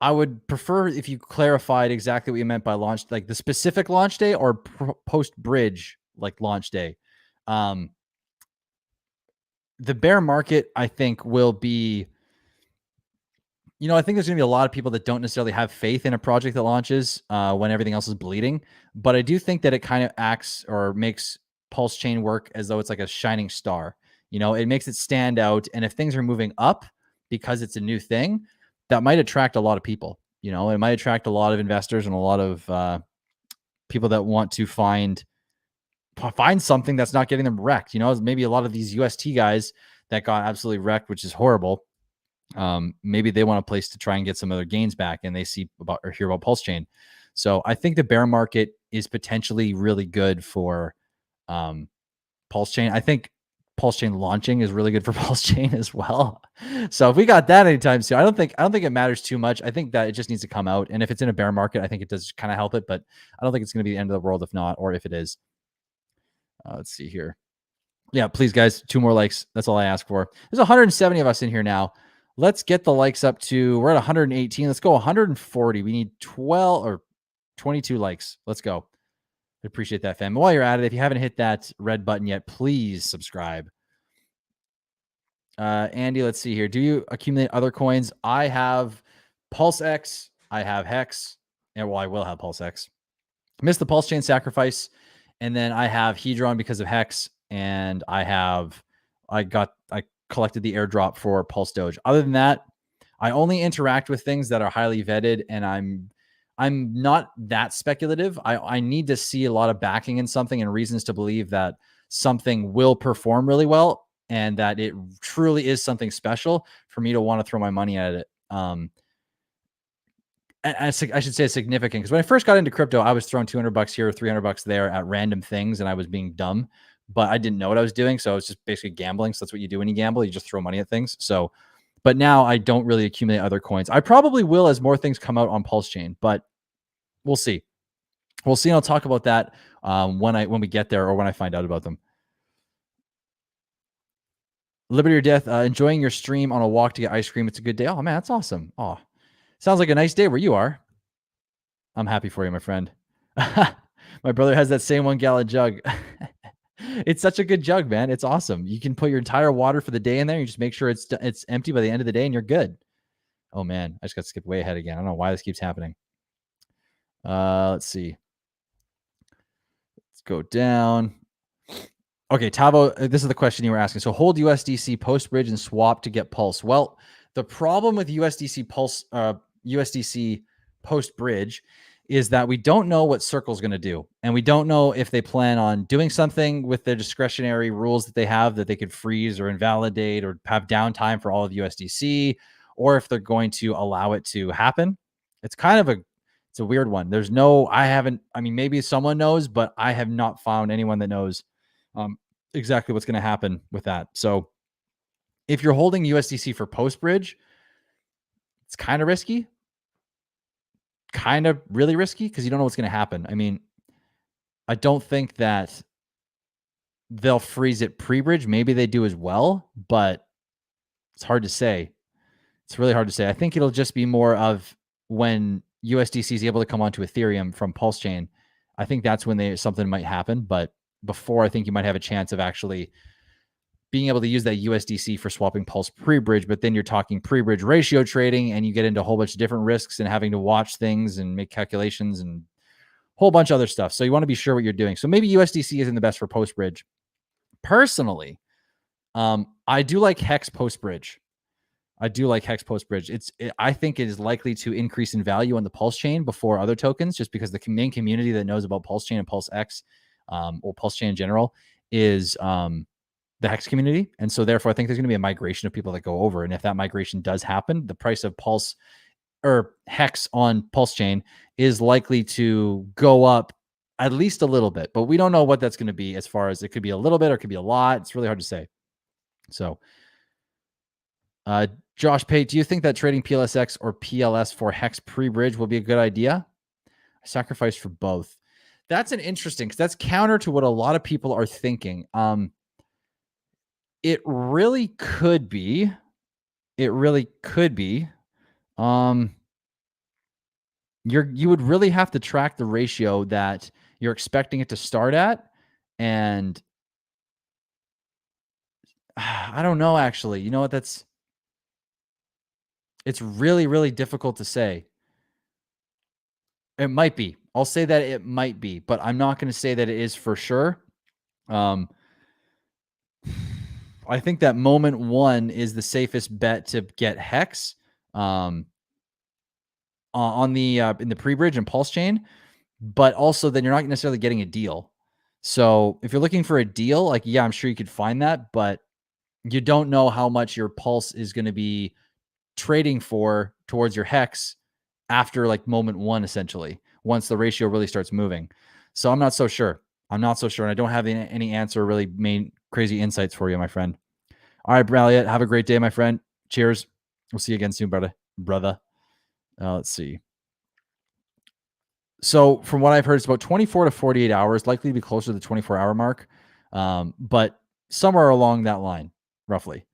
I would prefer if you clarified exactly what you meant by launch, like the specific launch day or post bridge, like launch day. The bear market, I think, will be, I think there's going to be a lot of people that don't necessarily have faith in a project that launches when everything else is bleeding. But I do think that it kind of acts or makes Pulse Chain work as though it's like a shining star. It makes it stand out. And if things are moving up because it's a new thing, that might attract a lot of people. It might attract a lot of investors and a lot of people that want to find something that's not getting them wrecked. Maybe a lot of these UST guys that got absolutely wrecked, which is horrible. Maybe they want a place to try and get some of their gains back, and they see about or hear about Pulse Chain. So I think the bear market is potentially really good for Pulse Chain. I think Pulse Chain launching is really good for Pulse Chain as well. So if we got that anytime soon, I don't think it matters too much. I think that it just needs to come out. And if it's in a bear market, I think it does kind of help it, but I don't think it's going to be the end of the world if not, or if it is. Let's see here. Yeah, please, guys, 2 more likes. That's all I ask for. There's 170 of us in here now. Let's get the likes up to, we're at 118. Let's go 140. We need 12 or 22 likes. Let's go. I appreciate that, fam. While you're at it, if you haven't hit that red button yet, please subscribe. Andy, let's see here. Do you accumulate other coins? I have PulseX. I have Hex. And I will have PulseX. Missed the Pulse Chain sacrifice. And then I have Hedron because of Hex. And I collected the airdrop for Pulse Doge. Other than that, I only interact with things that are highly vetted, and I'm not that speculative. I need to see a lot of backing in something and reasons to believe that something will perform really well and that it truly is something special for me to want to throw my money at it. And I should say significant, because when I first got into crypto, I was throwing $200 here, $300 there at random things, and I was being dumb, but I didn't know what I was doing. So I was just basically gambling. So that's what you do when you gamble. You just throw money at things. So, but now I don't really accumulate other coins. I probably will as more things come out on Pulse Chain, but we'll see. We'll see. And I'll talk about that when we get there or when I find out about them. Liberty or death. Enjoying your stream on a walk to get ice cream. It's a good day. Oh man, that's awesome. Oh, Sounds like a nice day where you are. I'm happy for you, my friend. My brother has that same 1 gallon jug. It's such a good jug, man. It's awesome. You can put your entire water for the day in there. You just make sure it's empty by the end of the day and you're good. Oh man, I just got skipped way ahead again. I don't know why this keeps happening. Let's see. Let's go down. Okay, Tavo, this is the question you were asking. So hold USDC post bridge and swap to get Pulse. Well, the problem with USDC post bridge is that we don't know what Circle's going to do. And we don't know if they plan on doing something with their discretionary rules that they have that they could freeze or invalidate or have downtime for all of USDC, or if they're going to allow it to happen. It's kind of it's a weird one. Maybe someone knows, but I have not found anyone that knows exactly what's going to happen with that. So if you're holding USDC for post bridge, it's kind of risky, kind of really risky because you don't know what's going to happen. I mean, I don't think that they'll freeze it pre-bridge. Maybe they do as well, but it's hard to say. It's really hard to say. I think it'll just be more of when USDC is able to come onto Ethereum from Pulse Chain. I think that's when something might happen. But before, I think you might have a chance of actually being able to use that USDC for swapping Pulse pre-bridge. But then you're talking pre-bridge ratio trading, and you get into a whole bunch of different risks and having to watch things and make calculations and a whole bunch of other stuff. So you want to be sure what you're doing. So maybe USDC isn't the best for post-bridge. Personally, I do like Hex post-bridge. I think it is likely to increase in value on the Pulse chain before other tokens, just because the main community that knows about Pulse chain and Plsx, or Pulse chain in general, is the Hex community. And so therefore I think there's going to be a migration of people that go over. And if that migration does happen, the price of Pulse or Hex on Pulse chain is likely to go up at least a little bit, but we don't know what that's going to be, as far as it could be a little bit or it could be a lot. It's really hard to say. So, Josh Pate, do you think that trading PLSX or PLS for Hex pre-bridge will be a good idea? I sacrifice for both. That's an interesting, because that's counter to what a lot of people are thinking. It really could be. You would really have to track the ratio that you're expecting it to start at. And I don't know, actually. You know what? It's really, really difficult to say. It might be. I'll say that it might be, but I'm not going to say that it is for sure. I think that moment one is the safest bet to get Hex on the in the pre-bridge and Pulse chain, but also then you're not necessarily getting a deal. So if you're looking for a deal, like, yeah, I'm sure you could find that, but you don't know how much your Pulse is going to be trading for towards your Hex after like moment one, essentially, once the ratio really starts moving. So I'm not so sure. And I don't have any answer, really main crazy insights for you, my friend. All right, Elliot, have a great day, my friend. Cheers. We'll see you again soon, brother. Let's see. So from what I've heard, it's about 24 to 48 hours, likely to be closer to the 24-hour mark, but somewhere along that line, roughly.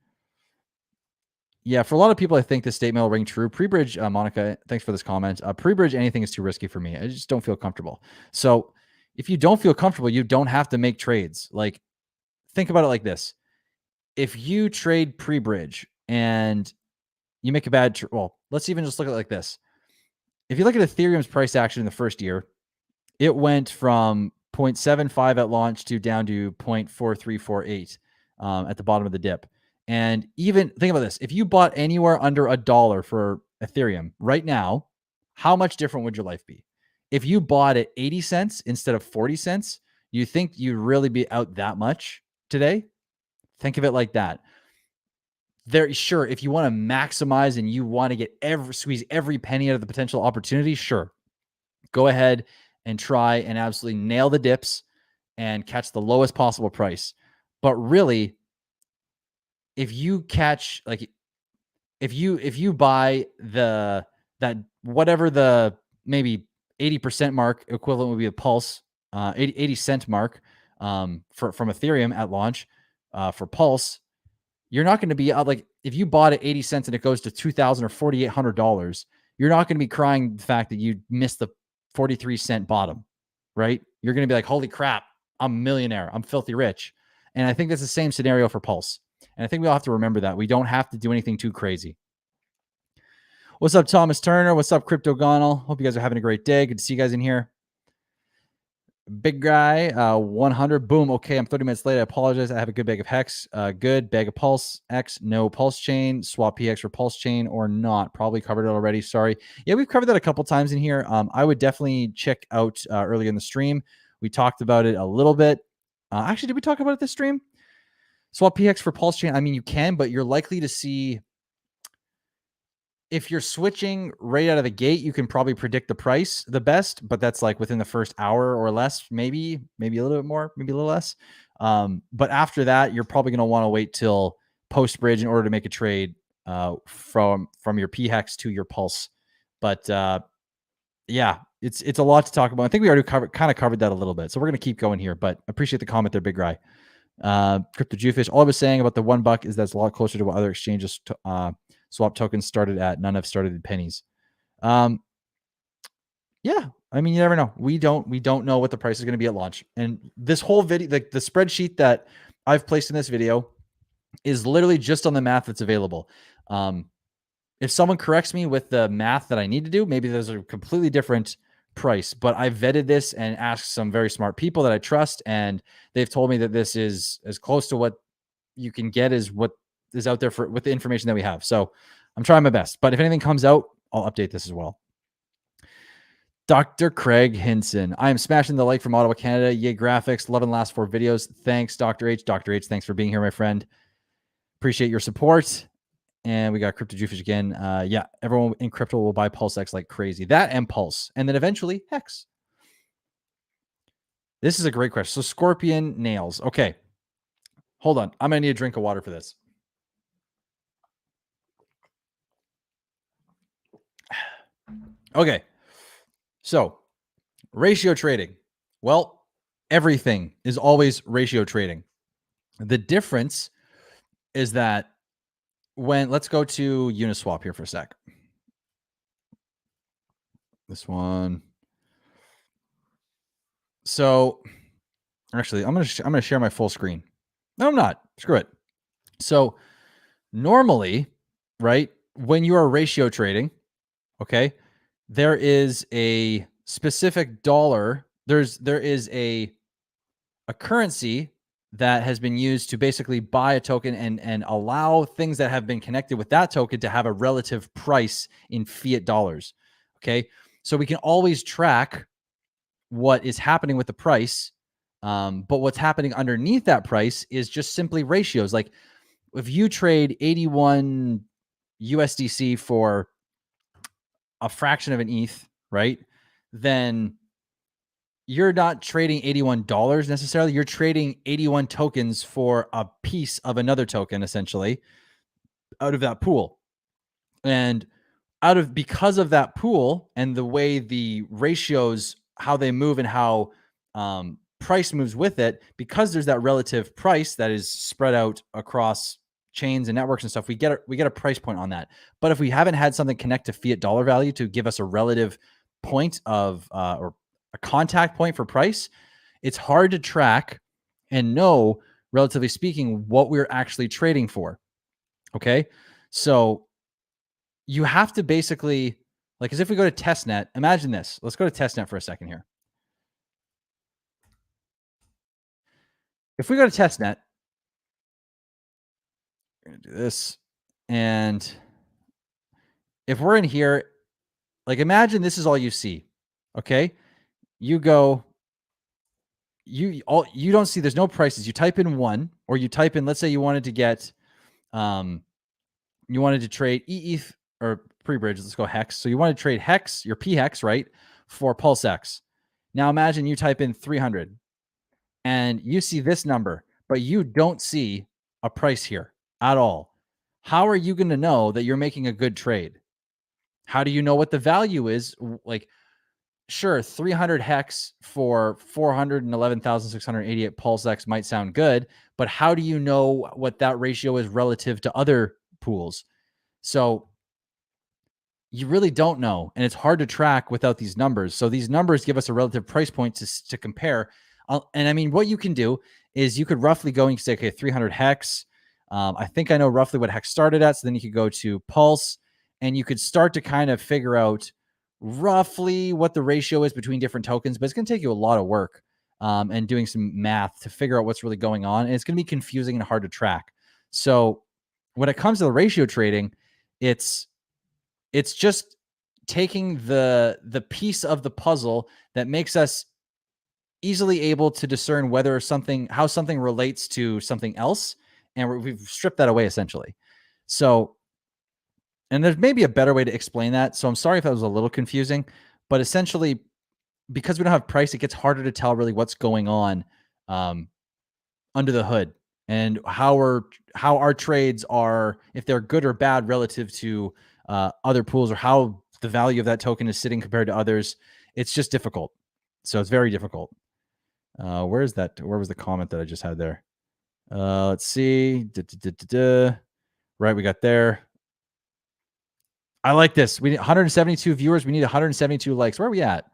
Yeah, for a lot of people, I think this statement will ring true. Pre-bridge, Monica, thanks for this comment. Pre-bridge, anything is too risky for me. I just don't feel comfortable. So if you don't feel comfortable, you don't have to make trades. Like, think about it like this. If you trade pre-bridge and you make a bad, let's even just look at it like this. If you look at Ethereum's price action in the first year, it went from 0.75 at launch to down to 0.4348 at the bottom of the dip. And even think about this. If you bought anywhere under $1 for Ethereum right now, how much different would your life be? If you bought at 80 cents instead of 40 cents, you think you'd really be out that much today? Think of it like that. Sure, if you want to maximize and you want to get squeeze every penny out of the potential opportunity, sure. Go ahead and try and absolutely nail the dips and catch the lowest possible price. But really, if you catch, like, if you buy that whatever the maybe 80% mark equivalent would be a Pulse, 80 cent mark from Ethereum at launch for Pulse, you're not going to be out. Like, if you bought at 80 cents and it goes to $2,000 or $4,800, you're not going to be crying the fact that you missed the 43-cent bottom, right? You're going to be like, holy crap, I'm a millionaire. I'm filthy rich. And I think that's the same scenario for Pulse. And I think we all have to remember that. We don't have to do anything too crazy. What's up, Thomas Turner? What's up, Cryptogonal? Hope you guys are having a great day. Good to see you guys in here. Big guy, 100. Boom. Okay, I'm 30 minutes late. I apologize. I have a good bag of Hex. Good bag of Plsx. No Pulse chain. Swap PX for Pulse chain or not. Probably covered it already. Sorry. Yeah, we've covered that a couple times in here. I would definitely check out earlier in the stream. We talked about it a little bit. Actually, did we talk about it this stream? Swap PX for Pulse chain. I mean, you can, but you're likely to see. If you're switching right out of the gate, you can probably predict the price the best, but that's like within the first hour or less, maybe a little bit more, maybe a little less. But after that, you're probably going to want to wait till post bridge in order to make a trade from your PHEX to your Pulse. But yeah, it's a lot to talk about. I think we already covered that a little bit. So we're going to keep going here, but appreciate the comment there, Big Guy. Crypto Jewfish. All I was saying about the $1 is that's a lot closer to what other exchanges swap tokens started at. None have started at pennies. Yeah, I mean, you never know. We don't know what the price is going to be at launch. And this whole video, the spreadsheet that I've placed in this video is literally just on the math that's available. If someone corrects me with the math that I need to do, maybe there's a completely different price, but I vetted this and asked some very smart people that I trust, and they've told me that this is as close to what you can get as what is out there with the information that we have. So I'm trying my best, but if anything comes out, I'll update this as well. Dr. Craig Hinson. I am smashing the like from Ottawa, Canada. Yay, graphics. Loving last 4 videos. Thanks, Dr. H. Dr. H, thanks for being here, my friend. Appreciate your support. And we got Crypto Jewfish again. Yeah, everyone in crypto will buy PulseX like crazy. That and Pulse. And then eventually Hex. This is a great question. So Scorpion Nails. Okay. Hold on. I'm going to need a drink of water for this. Okay. So ratio trading. Well, everything is always ratio trading. The difference is that let's go to Uniswap here for a sec. This one. So actually, I'm going to share my full screen. No, I'm not. Screw it. So normally, right, when you are ratio trading, okay, there is a specific dollar. There is a currency that has been used to basically buy a token and allow things that have been connected with that token to have a relative price in fiat dollars. Okay, so we can always track what is happening with the price, but what's happening underneath that price is just simply ratios. Like if you trade 81 USDC for a fraction of an ETH, right? Then you're not trading $81 necessarily. You're trading 81 tokens for a piece of another token, essentially, out of that pool. And because of that pool and the way the ratios, how they move and how price moves with it, because there's that relative price that is spread out across chains and networks and stuff, we get a price point on that. But if we haven't had something connect to fiat dollar value to give us a relative point of or a contact point for price, it's hard to track and know, relatively speaking, what we're actually trading for. Okay, so you have to basically, like, as if we go to testnet, imagine this. Let's go to testnet for a second here. If we go to testnet, we're going to do this. And if we're in here, like, imagine this is all you see. Okay. You go, you don't see, there's no prices. You type in 1, or you type in, let's say you wanted to get, you wanted to trade ETH or pre-bridge. Let's go Hex. So you want to trade Hex, your PHEX, right, for PulseX. Now imagine you type in 300 and you see this number, but you don't see a price here at all. How are you going to know that you're making a good trade? How do you know what the value is? Like, sure, 300 Hex for 411,688 PulseX might sound good, but how do you know what that ratio is relative to other pools? So you really don't know, and it's hard to track without these numbers. So these numbers give us a relative price point to compare. And I mean, what you can do is you could roughly go and you can say, okay, 300 hex. I think I know roughly what hex started at. So then you could go to pulse, and you could start to kind of figure out roughly what the ratio is between different tokens. But it's going to take you a lot of work and doing some math to figure out what's really going on, and it's going to be confusing and hard to track. So when it comes to the ratio trading, it's just taking the piece of the puzzle that makes us easily able to discern how something relates to something else, and we've stripped that away essentially. So, and there's maybe a better way to explain that. So I'm sorry if that was a little confusing, but essentially, because we don't have price, it gets harder to tell really what's going on um, under the hood, and how our trades are, if they're good or bad relative to other pools, or how the value of that token is sitting compared to others. It's just difficult. So it's very difficult. Where was the comment that I just had there? Let's see. Right, we got there. I like this. We need 172 viewers. We need 172 likes. Where are we at?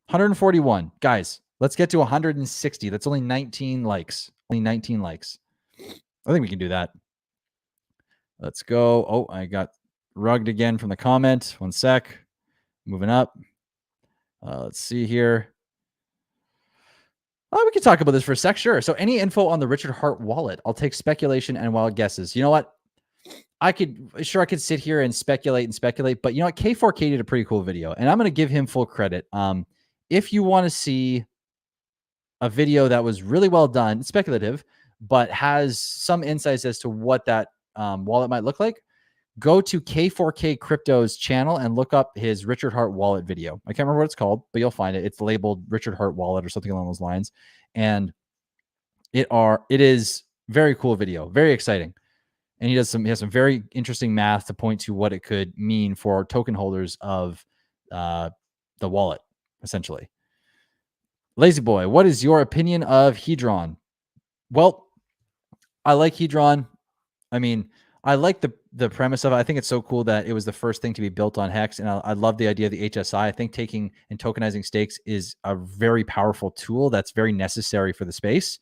141. Guys, let's get to 160. That's only 19 likes. Only 19 likes. I think we can do that. Let's go. Oh, I got rugged again from the comment. One sec. Moving up. Let's see here. Oh, we can talk about this for a sec. Sure. So any info on the Richard Hart wallet? I'll take speculation and wild guesses. You know what? I could sit here and speculate, but you know what? K4K did a pretty cool video, and I'm going to give him full credit. If you want to see a video that was really well done, speculative, but has some insights as to what that wallet might look like, go to K4K Crypto's channel and look up his Richard Hart wallet video. I can't remember what it's called, but you'll find it. It's labeled Richard Hart wallet or something along those lines. And it is very cool video, very exciting. And he has some very interesting math to point to what it could mean for token holders of the wallet, essentially. Lazy Boy, what is your opinion of Hedron? Well, I like Hedron. I mean, I like the premise of it. I think it's so cool that it was the first thing to be built on Hex, and I love the idea of the HSI. I think taking and tokenizing stakes is a very powerful tool that's very necessary for the space.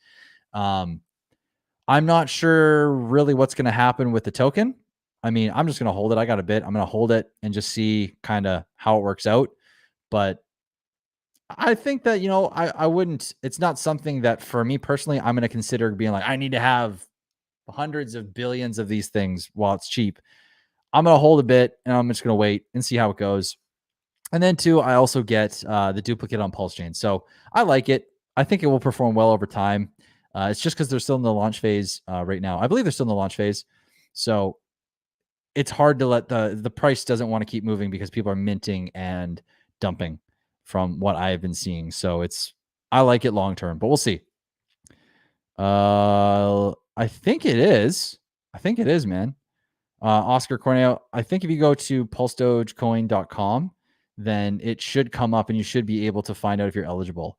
I'm not sure really what's going to happen with the token. I mean, I'm just going to hold it. I got a bit. I'm going to hold it and just see kind of how it works out. But I think that, I wouldn't, it's not something that for me personally, I'm going to consider being like, I need to have hundreds of billions of these things while it's cheap. I'm going to hold a bit, and I'm just going to wait and see how it goes. And then too, I also get the duplicate on Pulse Chain. So I like it. I think it will perform well over time. It's just because they're still in the launch phase right now. I believe they're still in the launch phase. So it's hard to let the price doesn't want to keep moving because people are minting and dumping from what I have been seeing. So I like it long term, but we'll see. I think it is. Man. Oscar Corneo, I think if you go to pulsedogecoin.com, then it should come up and you should be able to find out if you're eligible.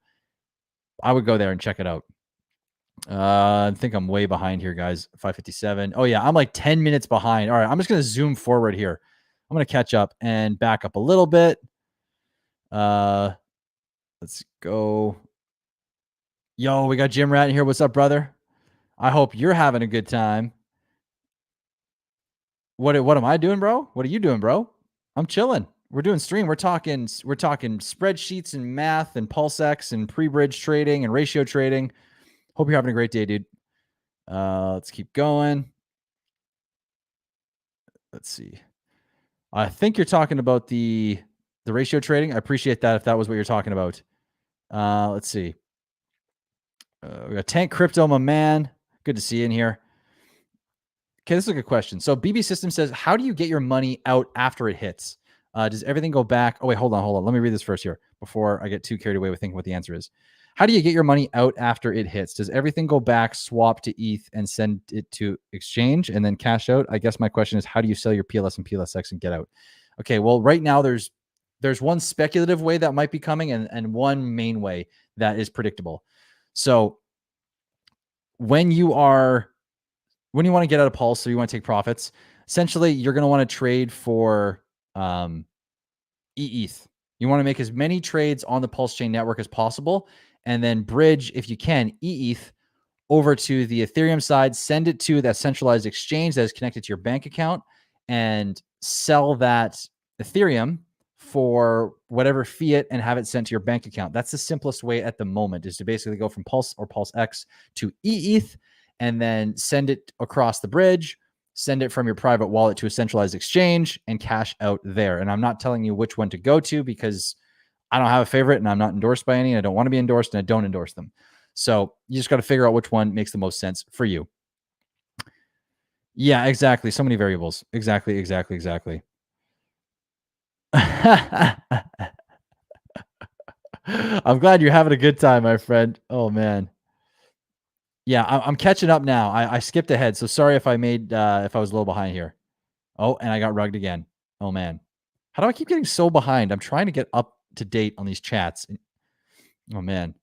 I would go there and check it out. I think I'm way behind here, guys. 5:57. Oh yeah, I'm like 10 minutes behind. All right, I'm just going to zoom forward here. I'm going to catch up and back up a little bit. Let's go. Yo, we got Jim Rat in here. What's up, brother? I hope you're having a good time. What am I doing, bro? What are you doing, bro? I'm chilling. We're doing stream. We're talking spreadsheets and math and Plsx and pre-bridge trading and ratio trading. Hope you're having a great day, dude. Let's keep going. Let's see. I think you're talking about the ratio trading. I appreciate that if that was what you're talking about. Let's see. We got Tank Crypto, my man. Good to see you in here. Okay, this is a good question. So BB System says, how do you get your money out after it hits? Does everything go back? Oh, wait, hold on. Let me read this first here before I get too carried away with thinking what the answer is. How do you get your money out after it hits? Does everything go back, swap to ETH, and send it to exchange and then cash out? I guess my question is, how do you sell your PLS and PLSX and get out? Okay, well, right now there's one speculative way that might be coming and one main way that is predictable. So when you want to get out of Pulse, so you want to take profits, essentially you're going to want to trade for ETH. You want to make as many trades on the Pulse chain network as possible, and then bridge, if you can, ETH over to the Ethereum side, send it to that centralized exchange that is connected to your bank account, and sell that Ethereum for whatever fiat and have it sent to your bank account. That's the simplest way at the moment, is to basically go from Pulse or Plsx to ETH and then send it across the bridge, send it from your private wallet to a centralized exchange, and cash out there. And I'm not telling you which one to go to because I don't have a favorite and I'm not endorsed by any. And I don't want to be endorsed and I don't endorse them. So you just got to figure out which one makes the most sense for you. Yeah, exactly. So many variables. Exactly. I'm glad you're having a good time, my friend. Oh man. Yeah, I'm catching up now. I skipped ahead, so sorry if I was a little behind here. Oh, and I got rugged again. Oh man, how do I keep getting so behind? I'm trying to get up to date on these chats. Oh man,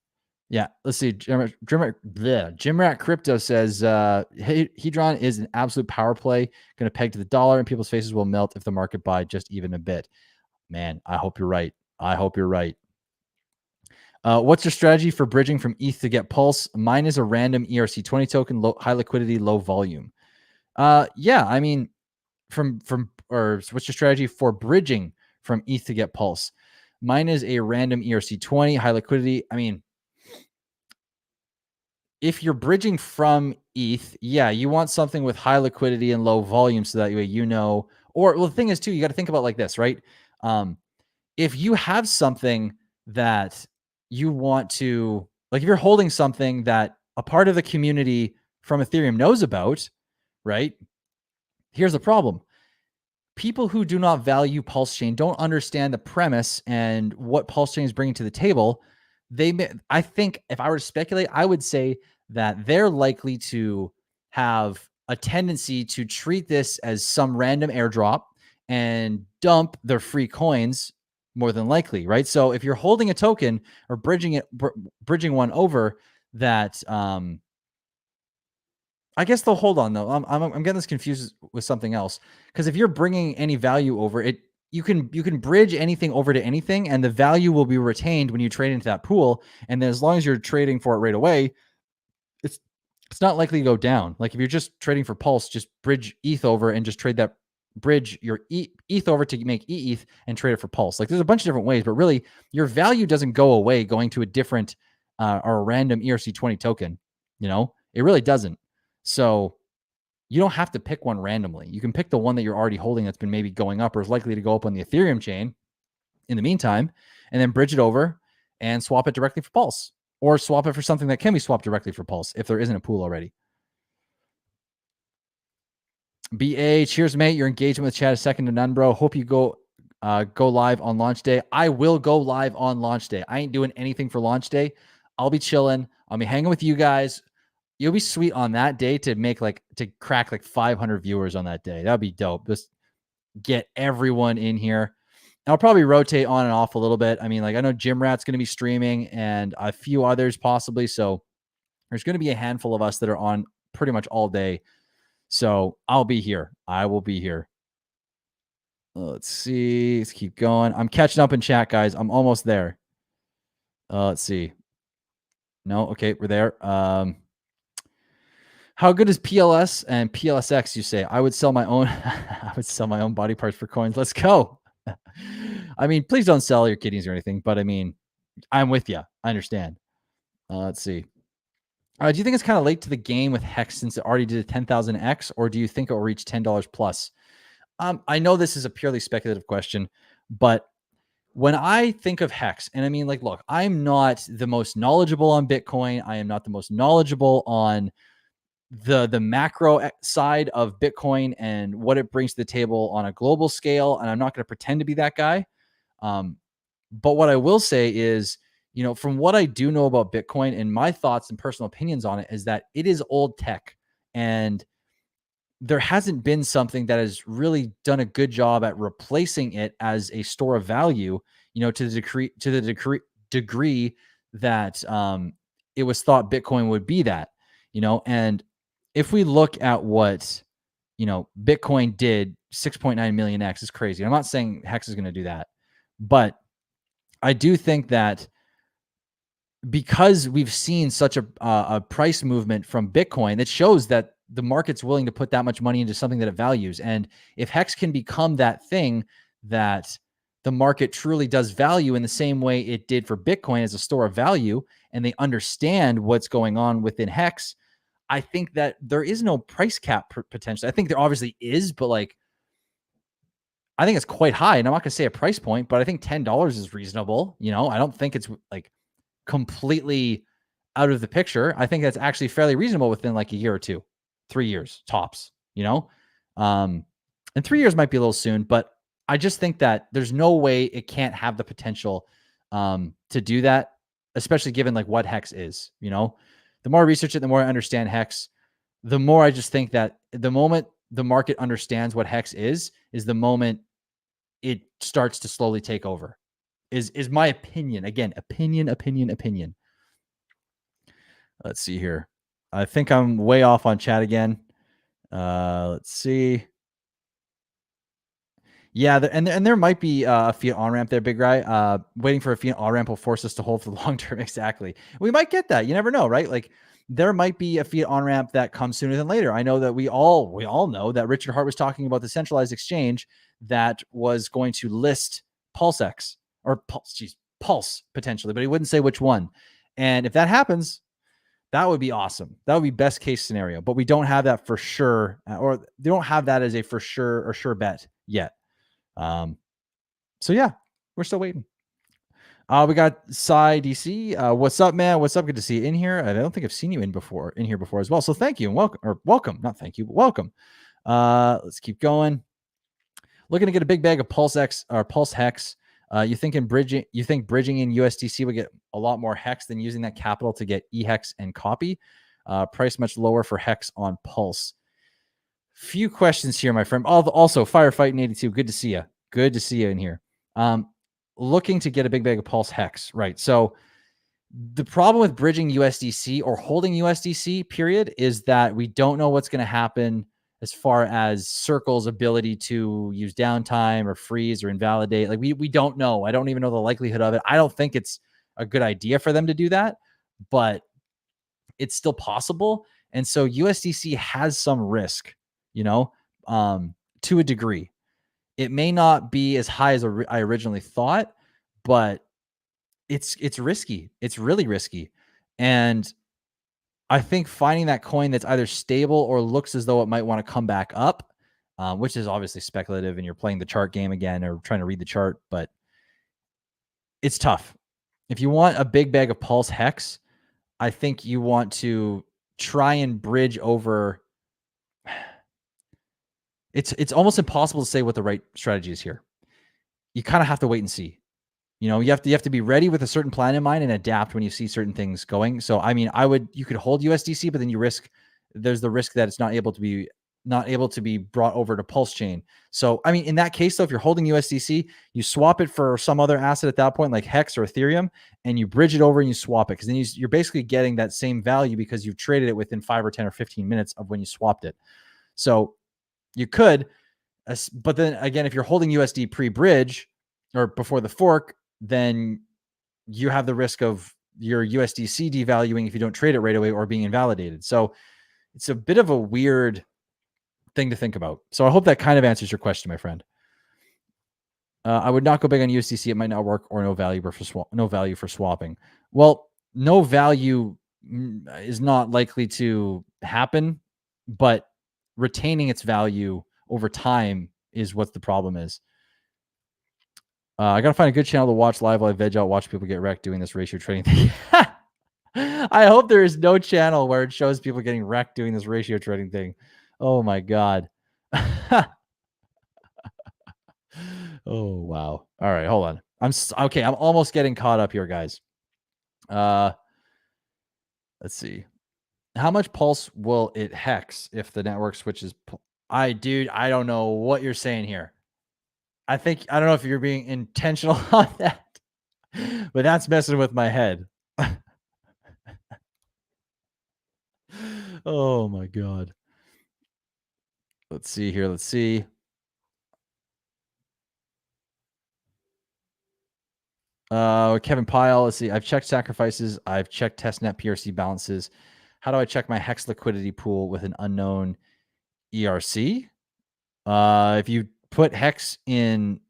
yeah. Let's see. Jimrat Crypto says, "Hey, Hedron is an absolute power play. Going to peg to the dollar, and people's faces will melt if the market buy just even a bit." Man, I hope you're right. What's your strategy for bridging from ETH to get Pulse? Mine is a random ERC20 token, high liquidity, low volume. Yeah, I mean, what's your strategy for bridging from ETH to get Pulse? Mine is a random ERC20, high liquidity. I mean, if you're bridging from ETH, yeah, you want something with high liquidity and low volume so that way or well, the thing is too, you got to think about like this, right? If you have something that you want to, like if you're holding something that a part of the community from Ethereum knows about, right? Here's the problem. People who do not value Pulse Chain don't understand the premise and what Pulse Chain is bringing to the table. I think if I were to speculate, I would say that they're likely to have a tendency to treat this as some random airdrop and dump their free coins more than likely, right? So if you're holding a token or bridging one over that, I guess they'll hold on though. I'm getting this confused with something else, because if you're bringing any value over it, you can bridge anything over to anything, and the value will be retained when you trade into that pool. And then as long as you're trading for it right away, it's not likely to go down. Like if you're just trading for Pulse, just bridge ETH over and just trade that, bridge your ETH over to make ETH and trade it for Pulse. Like there's a bunch of different ways, but really your value doesn't go away going to a different or a random ERC20 token. It really doesn't. So you don't have to pick one randomly. You can pick the one that you're already holding that's been maybe going up or is likely to go up on the Ethereum chain in the meantime, and then bridge it over and swap it directly for Pulse, or swap it for something that can be swapped directly for Pulse if there isn't a pool already. BA, cheers, mate. Your engagement with chat is second to none, bro. Hope you go live on launch day. I will go live on launch day. I ain't doing anything for launch day. I'll be chilling. I'll be hanging with you guys. You'll be sweet on that day to crack 500 viewers on that day. That'd be dope. Just get everyone in here. I'll probably rotate on and off a little bit. I mean, I know Jim Rat's going to be streaming and a few others possibly. So there's going to be a handful of us that are on pretty much all day. So I'll be here. I will be here. Let's see. Let's keep going. I'm catching up in chat, guys. I'm almost there. Let's see. No, okay, we're there. How good is PLS and PLSX? You say I would sell my own. I would sell my own body parts for coins. Let's go. I mean, please don't sell your kidneys or anything. But I mean, I'm with you. I understand. Let's see. Do you think it's kind of late to the game with Hex since it already did a 10,000x, or do you think it will reach $10 plus? I know this is a purely speculative question, but when I think of Hex, and I mean, look, I'm not the most knowledgeable on Bitcoin. I am not the most knowledgeable on the macro side of Bitcoin and what it brings to the table on a global scale. And I'm not going to pretend to be that guy. But what I will say is, from what I do know about Bitcoin and my thoughts and personal opinions on it is that it is old tech, and there hasn't been something that has really done a good job at replacing it as a store of value, to the degree that it was thought Bitcoin would be that, and if we look at what, Bitcoin did, 6.9 million X is crazy. I'm not saying Hex is going to do that, But I do think that because we've seen such a price movement from Bitcoin, it shows that the market's willing to put that much money into something that it values. And if Hex can become that thing that the market truly does value in the same way it did for Bitcoin as a store of value, and they understand what's going on within Hex, I think that there is no price cap potentially. I think there obviously is, but like, I think it's quite high. And I'm not going to say a price point, but I think $10 is reasonable. I don't think it's like completely out of the picture. I think that's actually fairly reasonable within like a year or two, 3 years tops. Um, and 3 years might be a little soon, but I just think that there's no way it can't have the potential to do that, especially given like what Hex is. The more I research it, the more I understand Hex, the more I just think that the moment the market understands what Hex is the moment it starts to slowly take over. Is my opinion. Again, opinion. Let's see here. I think I'm way off on chat again. Let's see. Yeah, and there might be a fiat on ramp there, big guy. Waiting for a fiat on ramp will force us to hold for the long term. Exactly. We might get that. You never know, right? Like there might be a fiat on ramp that comes sooner than later. I know that we all know that Richard Hart was talking about the centralized exchange that was going to list Plsx or Pulse potentially, but he wouldn't say which one. And if that happens, that would be awesome. That would be best case scenario. But we don't have that for sure, or they don't have that as a for sure or sure bet yet. So yeah, we're still waiting. We got Cy DC. What's up, man? What's up? Good to see you in here. I don't think I've seen you in here before as well. So thank you and welcome. Not thank you, but welcome. Let's keep going. Looking to get a big bag of Plsx or Pulse Hex. You think bridging in USDC would get a lot more Hex than using that capital to get eHex and copy. Price much lower for Hex on Pulse. Few questions here, my friend. Also, Firefighting 82. Good to see you. Good to see you in here. Looking to get a big bag of Pulse Hex, right? So the problem with bridging USDC or holding USDC, period, is that we don't know what's going to happen as far as Circle's ability to use downtime or freeze or invalidate. Like we don't know. I don't even know the likelihood of it. I don't think it's a good idea for them to do that, but it's still possible. And so USDC has some risk, to a degree. It may not be as high as I originally thought, but it's risky. It's really risky. And I think finding that coin that's either stable or looks as though it might want to come back up, which is obviously speculative and you're playing the chart game again or trying to read the chart, but it's tough. If you want a big bag of Pulse Hex, I think you want to try and bridge over. It's almost impossible to say what the right strategy is here. You kind of have to wait and see. You have to be ready with a certain plan in mind and adapt when you see certain things going. So, I mean, you could hold USDC, but then there's the risk that it's not able to be brought over to Pulse Chain. So, I mean, in that case, though, if you're holding USDC, you swap it for some other asset at that point, like Hex or Ethereum, and you bridge it over and you swap it because then you're basically getting that same value because you've traded it within 5 or 10 or 15 minutes of when you swapped it. So you could, but then again, if you're holding USD pre-bridge or before the fork, then you have the risk of your USDC devaluing if you don't trade it right away or being invalidated. So it's a bit of a weird thing to think about. So I hope that kind of answers your question, my friend. I would not go big on USDC. It might not work or no value for swapping. Well, no value is not likely to happen, but retaining its value over time is what the problem is. I got to find a good channel to watch live while I veg out, watch people get wrecked doing this ratio trading thing. I hope there is no channel where it shows people getting wrecked doing this ratio trading thing. Oh my God. Oh, wow. All right, hold on. Okay. I'm almost getting caught up here, guys. Let's see. How much pulse will it hex if the network switches? I don't know what you're saying here. I don't know if you're being intentional on that, but that's messing with my head. Oh my God. Let's see here. Let's see. Kevin Pyle, let's see. I've checked sacrifices. I've checked testnet PRC balances. How do I check my hex liquidity pool with an unknown ERC? If you put hex in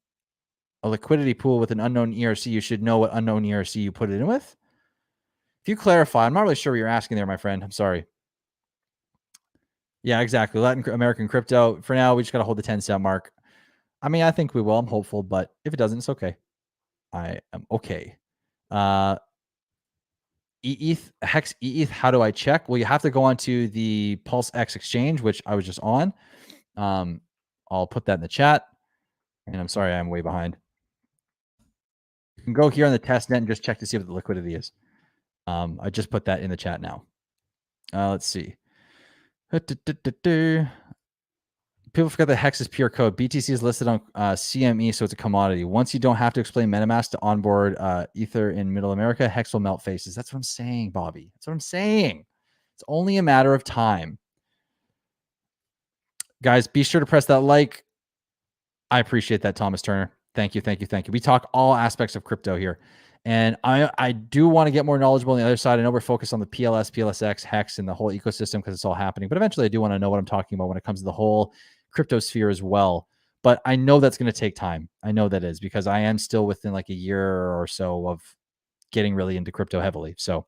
a liquidity pool with an unknown ERC, you should know what unknown ERC you put it in with. If you clarify, I'm not really sure what you're asking there, my friend. I'm sorry. Yeah, exactly. Latin American crypto. For now, we just got to hold the 10-cent mark. I mean, I think we will. I'm hopeful, but if it doesn't, it's okay. I am okay. ETH, hex ETH, how do I check? Well, you have to go onto the Plsx exchange, which I was just on. I'll put that in the chat. And I'm sorry, I'm way behind. You can go here on the test net and just check to see what the liquidity is. I just put that in the chat now. Let's see. People forget that hex is pure code. BTC is listed on CME, so it's a commodity. Once you don't have to explain MetaMask to onboard Ether in Middle America, hex will melt faces. That's what I'm saying, Bobby. That's what I'm saying. It's only a matter of time. Guys, be sure to press that like. I appreciate that, Thomas Turner. Thank you, thank you, thank you. We talk all aspects of crypto here. And I do want to get more knowledgeable on the other side. I know we're focused on the PLS, PLSX, Hex, and the whole ecosystem because it's all happening. But eventually I do want to know what I'm talking about when it comes to the whole crypto sphere as well. But I know that's going to take time. I know that is because I am still within like a year or so of getting really into crypto heavily. So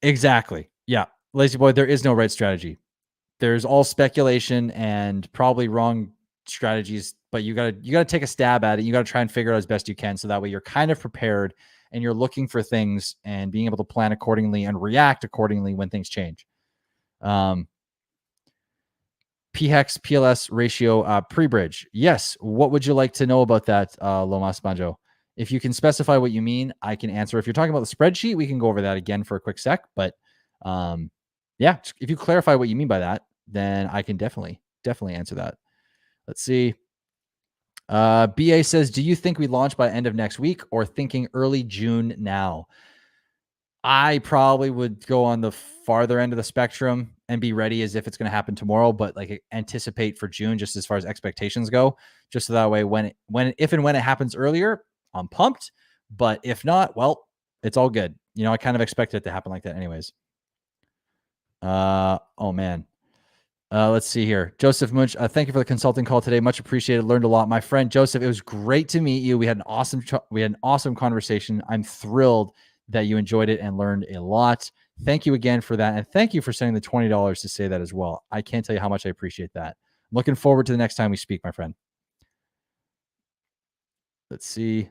exactly. Yeah. Lazy boy, there is no right strategy. There's all speculation and probably wrong strategies, but you gotta take a stab at it. You gotta try and figure it out as best you can, so that way you're kind of prepared and you're looking for things and being able to plan accordingly and react accordingly when things change. PHEX PLS ratio pre-bridge. Yes. What would you like to know about that, Lomas Banjo? If you can specify what you mean, I can answer. If you're talking about the spreadsheet, we can go over that again for a quick sec. But yeah, if you clarify what you mean by that, then I can definitely answer that. Let's see. BA says, do you think we launch by end of next week or thinking early June now? I probably would go on the farther end of the spectrum and be ready as if it's going to happen tomorrow, but like anticipate for June just as far as expectations go, just so that way if and when it happens earlier, I'm pumped. But if not, well, it's all good. You know, I kind of expect it to happen like that anyways. Oh man. Let's see here. Joseph Munch, thank you for the consulting call today. Much appreciated. Learned a lot. My friend Joseph, it was great to meet you. We had an awesome conversation. I'm thrilled that you enjoyed it and learned a lot. Thank you again for that. And thank you for sending the $20 to say that as well. I can't tell you how much I appreciate that. I'm looking forward to the next time we speak, my friend. Let's see.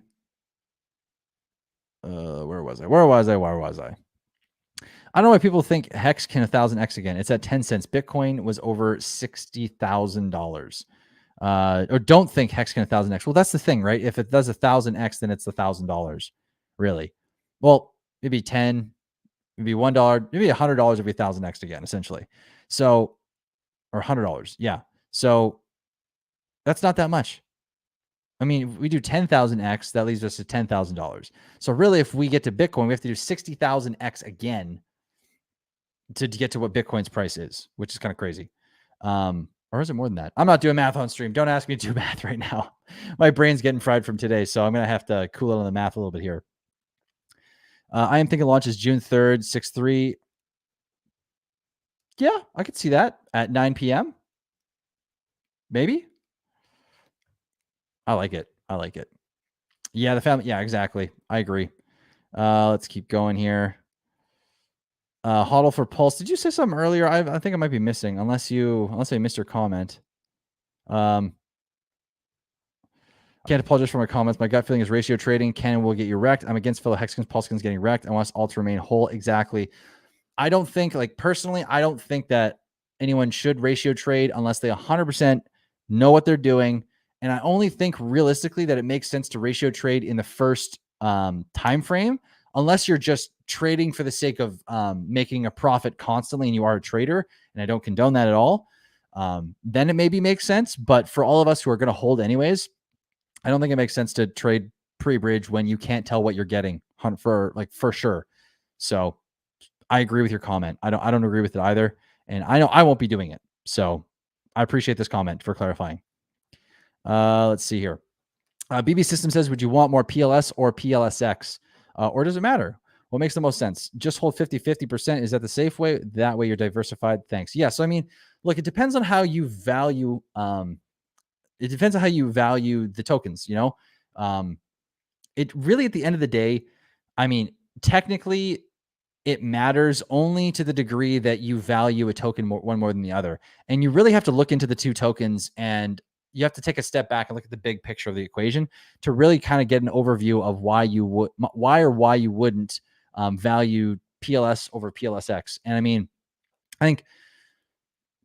Where was I? I don't know why people think Hex can 1000x again. It's at 10 cents. Bitcoin was over $60,000. Or don't think Hex can 1000x. Well, that's the thing, right? If it does 1000x, then it's $1,000, really. Well, maybe 10, maybe $1, maybe $100 every 1000x again, essentially. So, or $100, yeah. So that's not that much. I mean, if we do 10,000x, that leaves us to $10,000. So really, if we get to Bitcoin, we have to do 60,000x again to get to what Bitcoin's price is, which is kind of crazy. Or is it more than that? I'm not doing math on stream. Don't ask me to do math right now. My brain's getting fried from today, so I'm going to have to cool it on the math a little bit here. I am thinking launch is June 3rd, 6/3. Yeah, I could see that at 9 p.m. Maybe. I like it. Yeah, the family. Yeah, exactly. I agree. Let's keep going here. Hodl for Pulse. Did you say something earlier? I think I might be missing, unless I missed your comment. Can't apologize for my comments. My gut feeling is ratio trading will get you wrecked. I'm against fellow Hexkins, Pulskins getting wrecked. I want us all to remain whole. Exactly. I don't think, personally, I don't think that anyone should ratio trade unless they 100% know what they're doing. And I only think realistically that it makes sense to ratio trade in the first time frame, unless you're just trading for the sake of making a profit constantly and you are a trader, and I don't condone that at all. Then it maybe makes sense. But for all of us who are going to hold anyways, I don't think it makes sense to trade pre-bridge when you can't tell what you're getting for sure. So I agree with your comment. I don't agree with it either. And I know I won't be doing it. So I appreciate this comment for clarifying. Let's see here. BB System says, would you want more PLS or PLSX? Or does it matter? What makes the most sense? Just hold 50-50%. Is that the safe way? That way you're diversified. Thanks. Yeah. So, I mean, look, it depends on how you value, it depends on how you value the tokens, you know? It really, at the end of the day, I mean, technically, it matters only to the degree that you value a token one more than the other. And you really have to look into the two tokens, and you have to take a step back and look at the big picture of the equation to really kind of get an overview of why you wouldn't value PLS over PLSX. And I mean, I think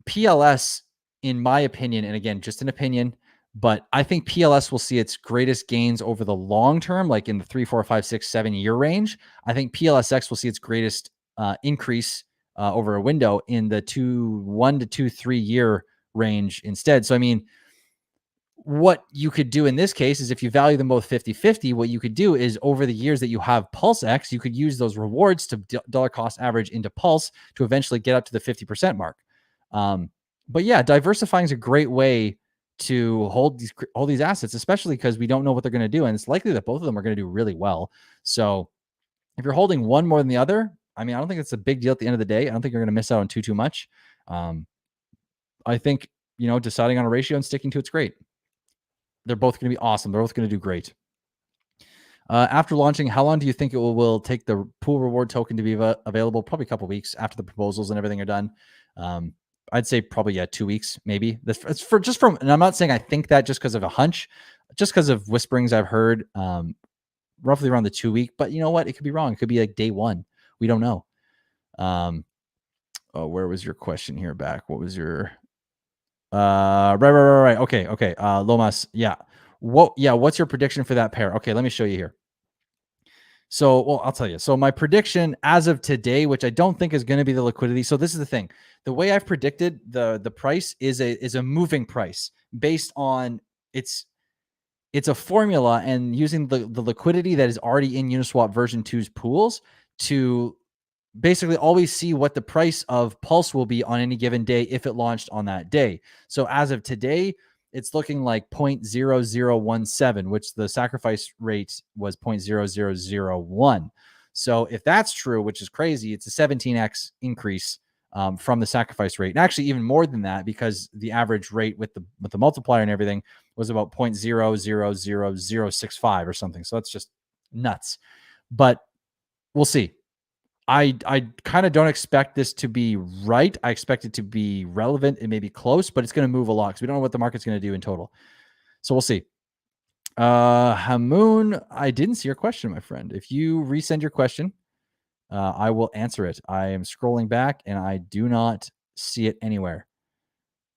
PLS, in my opinion, and again, just an opinion, but I think PLS will see its greatest gains over the long term, like in the 3, 4, 5, 6, 7 year range. I think PLSX will see its greatest increase over a window in the 1 to 2, 3 year range instead. So, I mean, what you could do in this case is if you value them both 50-50, what you could do is over the years that you have Plsx, you could use those rewards to dollar cost average into Pulse to eventually get up to the 50% mark. But yeah, diversifying is a great way to hold these assets, especially because we don't know what they're going to do. And it's likely that both of them are going to do really well. So if you're holding one more than the other, I mean, I don't think it's a big deal at the end of the day. I don't think you're going to miss out on too much. I think, deciding on a ratio and sticking to it's great. They're both going to be awesome. They're both going to do great. After launching, how long do you think it will take the pool reward token to be available? Probably a couple weeks after the proposals and everything are done. I'd say probably 2 weeks, maybe. And I'm not saying I think that just because of a hunch, just because of whisperings I've heard, roughly around the 2 week. But you know what? It could be wrong. It could be like day one. We don't know. Where was your question here back? What was your right. Okay. Lomas. Yeah. What's your prediction for that pair? Okay, let me show you here. So, well, I'll tell you. So my prediction as of today, which I don't think is going to be the liquidity. So this is the thing. The way I've predicted the price is a moving price based on it's a formula, and using the liquidity that is already in Uniswap version 2's pools to basically always see what the price of Pulse will be on any given day if it launched on that day. So as of today, it's looking like 0.0017, which the sacrifice rate was 0.0001. So if that's true, which is crazy, it's a 17x increase from the sacrifice rate. And actually even more than that, because the average rate with the multiplier and everything was about 0.000065 or something. So that's just nuts. But we'll see. I kind of don't expect this to be right. I expect it to be relevant. It may be close, but it's going to move a lot because we don't know what the market's going to do in total. So we'll see. Hamoon, I didn't see your question, my friend. If you resend your question, I will answer it. I am scrolling back and I do not see it anywhere.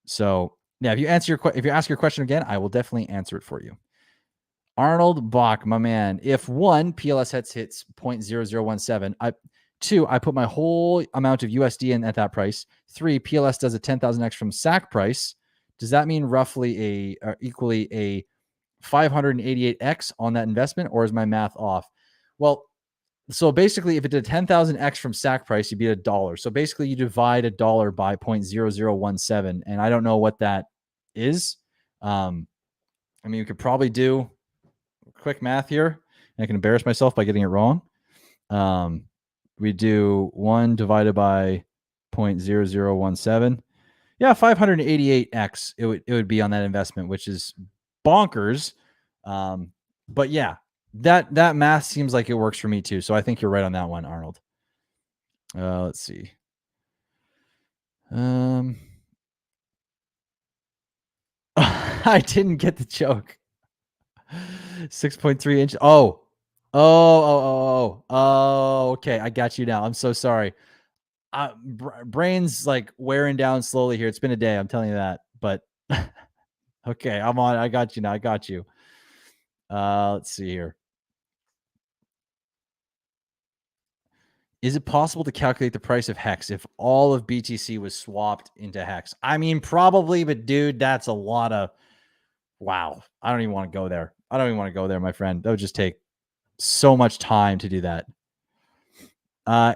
So yeah, if you ask your question again, I will definitely answer it for you. Arnold Bach, my man. If one, PLS hits 0.0017, 2, I put my whole amount of USD in at that price. 3, PLS does a 10,000x from SAC price. Does that mean roughly equally a 588x on that investment, or is my math off? Well, so basically, if it did 10,000x from SAC price, you'd be $1. So basically, you divide $1 by 0.0017, and I don't know what that is. I mean, you could probably do quick math here, and I can embarrass myself by getting it wrong. We do 1 divided by 0.0017. Yeah, 588x it would be on that investment, which is bonkers. But yeah, that math seems like it works for me too. So I think you're right on that one, Arnold. Let's see. I didn't get the joke. 6.3 inch. Oh, okay. I got you now. I'm so sorry. Brain's like wearing down slowly here. It's been a day. I'm telling you that. But okay, I'm on. I got you now. I got you. Let's see here. Is it possible to calculate the price of Hex if all of BTC was swapped into Hex? I mean, probably, but dude, that's a lot of wow. I don't even want to go there. I don't even want to go there, my friend. That would just take so much time to do that.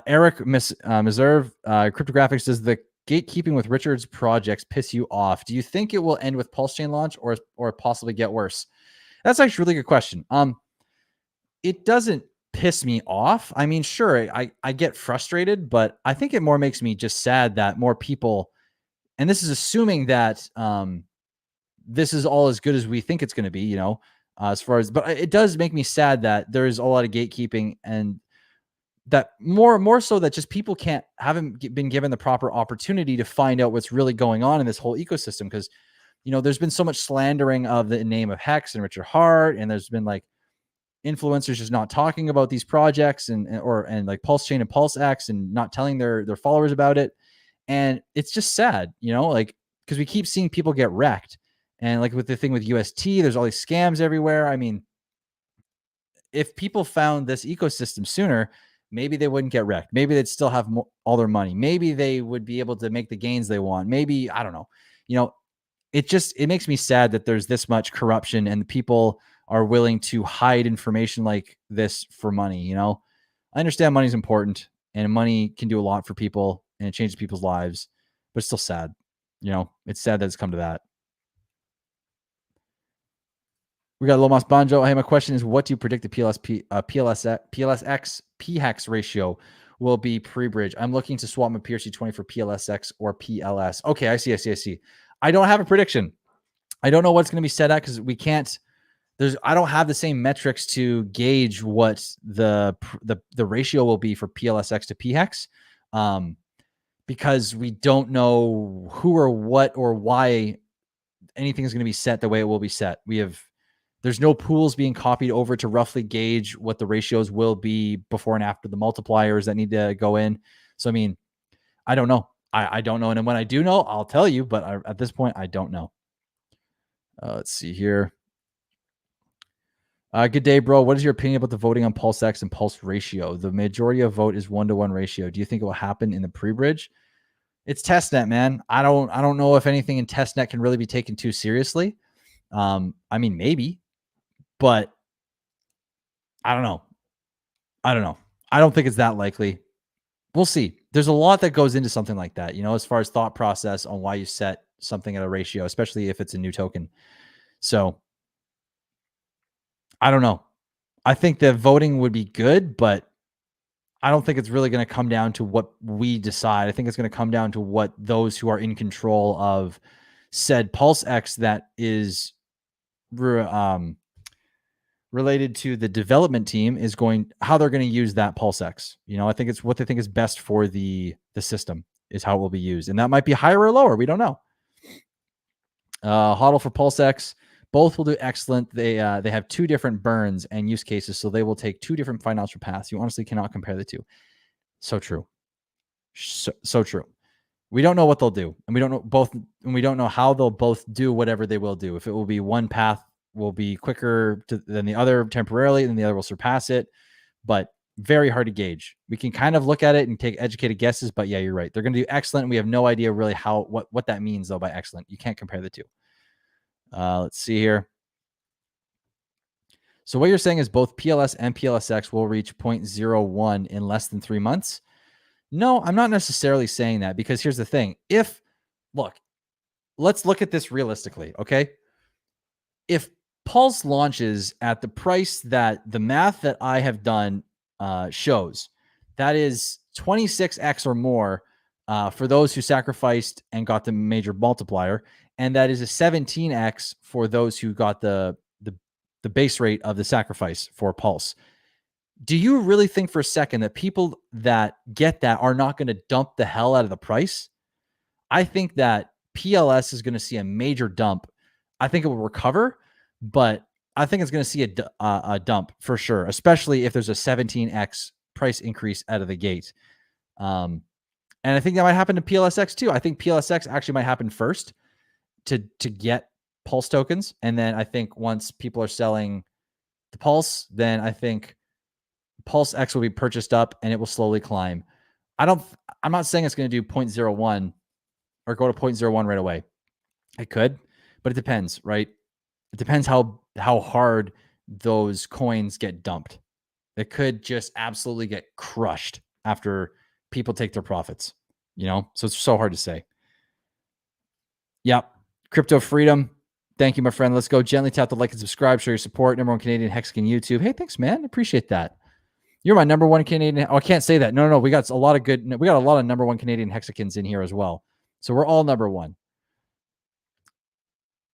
Eric Meserve, Cryptographics, does the gatekeeping with Richard's projects piss you off? Do you think it will end with Pulse Chain launch or possibly get worse? That's actually a really good question. It doesn't piss me off. I mean, sure, I get frustrated, but I think it more makes me just sad that more people, and this is assuming that this is all as good as we think it's going to be, as far as, but it does make me sad that there is a lot of gatekeeping, and that more so that just people haven't been given the proper opportunity to find out what's really going on in this whole ecosystem. Because there's been so much slandering of the name of Hex and Richard Hart, and there's been like influencers just not talking about these projects and like Pulse Chain and Plsx and not telling their followers about it. And it's just sad, like, because we keep seeing people get wrecked. And like with the thing with UST, there's all these scams everywhere. I mean, if people found this ecosystem sooner, maybe they wouldn't get wrecked. Maybe they'd still have all their money. Maybe they would be able to make the gains they want. Maybe, I don't know. It makes me sad that there's this much corruption and people are willing to hide information like this for money. I understand money's important and money can do a lot for people and it changes people's lives, but it's still sad. It's sad that it's come to that. We got Lomas Banjo. Hey, my question is, what do you predict the PLSX PHEX ratio will be pre-bridge? I'm looking to swap my PRC20 for PLSX or PLS. Okay, I see. I don't have a prediction. I don't know what's going to be set at because we can't. I don't have the same metrics to gauge what the ratio will be for PLSX to PHEX, because we don't know who or what or why anything is going to be set the way it will be set. There's no pools being copied over to roughly gauge what the ratios will be before and after the multipliers that need to go in. So, I mean, I don't know. I don't know. And when I do know, I'll tell you. But at this point, I don't know. Let's see here. Good day, bro. What is your opinion about the voting on Plsx and Pulse ratio? The majority of vote is 1-to-1 ratio. Do you think it will happen in the pre-bridge? It's testnet, man. I don't know if anything in testnet can really be taken too seriously. I mean, maybe, but I don't know. I don't think it's that likely. We'll see. There's a lot that goes into something like that, as far as thought process on why you set something at a ratio, especially if it's a new token. So I don't know. I think the voting would be good, but I don't think it's really going to come down to what we decide. I think it's going to come down to what those who are in control of said Plsx that is related to the development team how they're going to use that Plsx. I think it's what they think is best for the system is how it will be used. And that might be higher or lower. We don't know. HODL for Plsx. Both will do excellent. They have two different burns and use cases, so they will take two different financial paths. You honestly cannot compare the two. So true. So true. We don't know what they'll do, and we don't know how they'll both do whatever they will do. If it will be one path will be quicker than the other temporarily, and the other will surpass it, but very hard to gauge. We can kind of look at it and take educated guesses, but yeah, you're right. They're going to do excellent. And we have no idea really what that means though by excellent. You can't compare the two. Let's see here. So what you're saying is both PLS and PLSX will reach 0.01 in less than 3 months. No, I'm not necessarily saying that, because here's the thing. Let's look at this realistically. Okay. If Pulse launches at the price that the math that I have done shows, that is 26x or more for those who sacrificed and got the major multiplier, and that is a 17x for those who got the base rate of the sacrifice for Pulse. Do you really think for a second that people that get that are not going to dump the hell out of the price? I think that PLS is going to see a major dump. I think it will recover, but I think it's going to see a dump for sure, especially if there's a 17x price increase out of the gate. And I think that might happen to PLSX too. I think PLSX actually might happen first to get Pulse tokens. And then I think once people are selling the Pulse, then I think Plsx will be purchased up and it will slowly climb. I'm not saying it's going to do 0.01 or go to 0.01 right away. It could, but it depends, right? It depends how hard those coins get dumped. It could just absolutely get crushed after people take their profits, so it's so hard to say. Yep. Crypto Freedom. Thank you, my friend. Let's go. Gently tap the like and subscribe. Show your support. Number one Canadian Hexagon YouTube. Hey, thanks, man. Appreciate that. You're my number one Canadian. Oh, I can't say that. No. We got a lot of number one Canadian Hexagons in here as well. So we're all number one.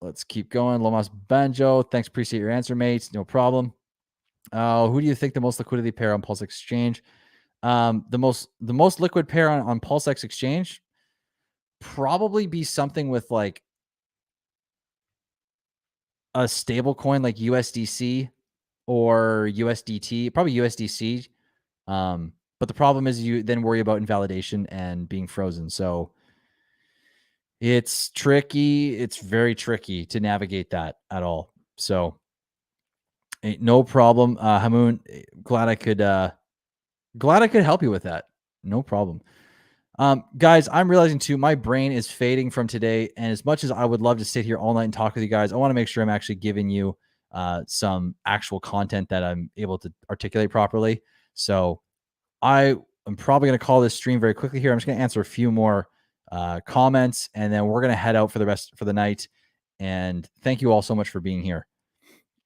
Let's keep going. Lomas Banjo. Thanks. Appreciate your answer, mates. No problem. Who do you think the most liquidity pair on Plsx Exchange? The most liquid pair on Plsx Exchange probably be something with like a stable coin like USDC or USDT, probably USDC. But the problem is you then worry about invalidation and being frozen. So it's tricky. It's very tricky to navigate that at all. So no problem. Hamoon, glad I could help you with that. No problem. Guys, I'm realizing too, my brain is fading from today. And as much as I would love to sit here all night and talk with you guys, I want to make sure I'm actually giving you some actual content that I'm able to articulate properly. So I am probably going to call this stream very quickly here. I'm just going to answer a few more comments, and then we're going to head out for the night. And thank you all so much for being here.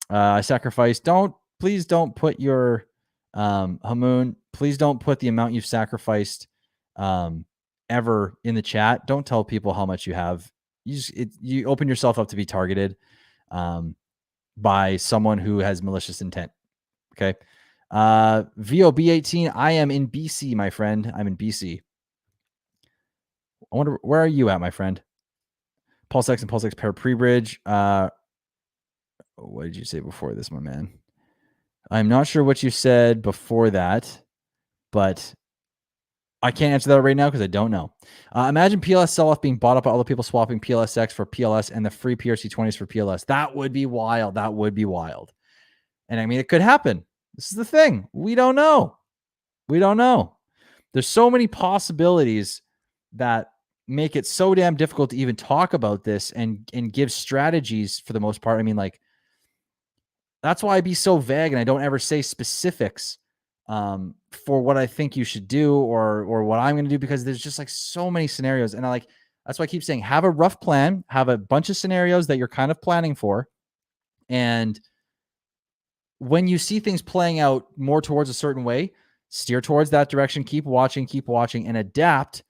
I sacrificed. Please don't put your Hamoon. Please don't put the amount you've sacrificed ever in the chat. Don't tell people how much you have. You open yourself up to be targeted by someone who has malicious intent. Okay. VOB18, I am in BC, my friend. I'm in BC. I wonder, where are you at, my friend? Plsx and Plsx pair pre-bridge. What did you say before this, my man? I'm not sure what you said before that, but I can't answer that right now because I don't know. Imagine PLS sell-off being bought up by other people swapping PLSX for PLS and the free PRC20s for PLS. That would be wild. That would be wild. And I mean, it could happen. This is the thing. We don't know. We don't know. There's so many possibilities that make it so damn difficult to even talk about this and give strategies for the most part. I mean, like, that's why I be so vague and I don't ever say specifics for what I think you should do or what I'm going to do, because there's just like so many scenarios. And that's why I keep saying, have a rough plan, have a bunch of scenarios that you're kind of planning for. And when you see things playing out more towards a certain way, steer towards that direction, keep watching, and adapt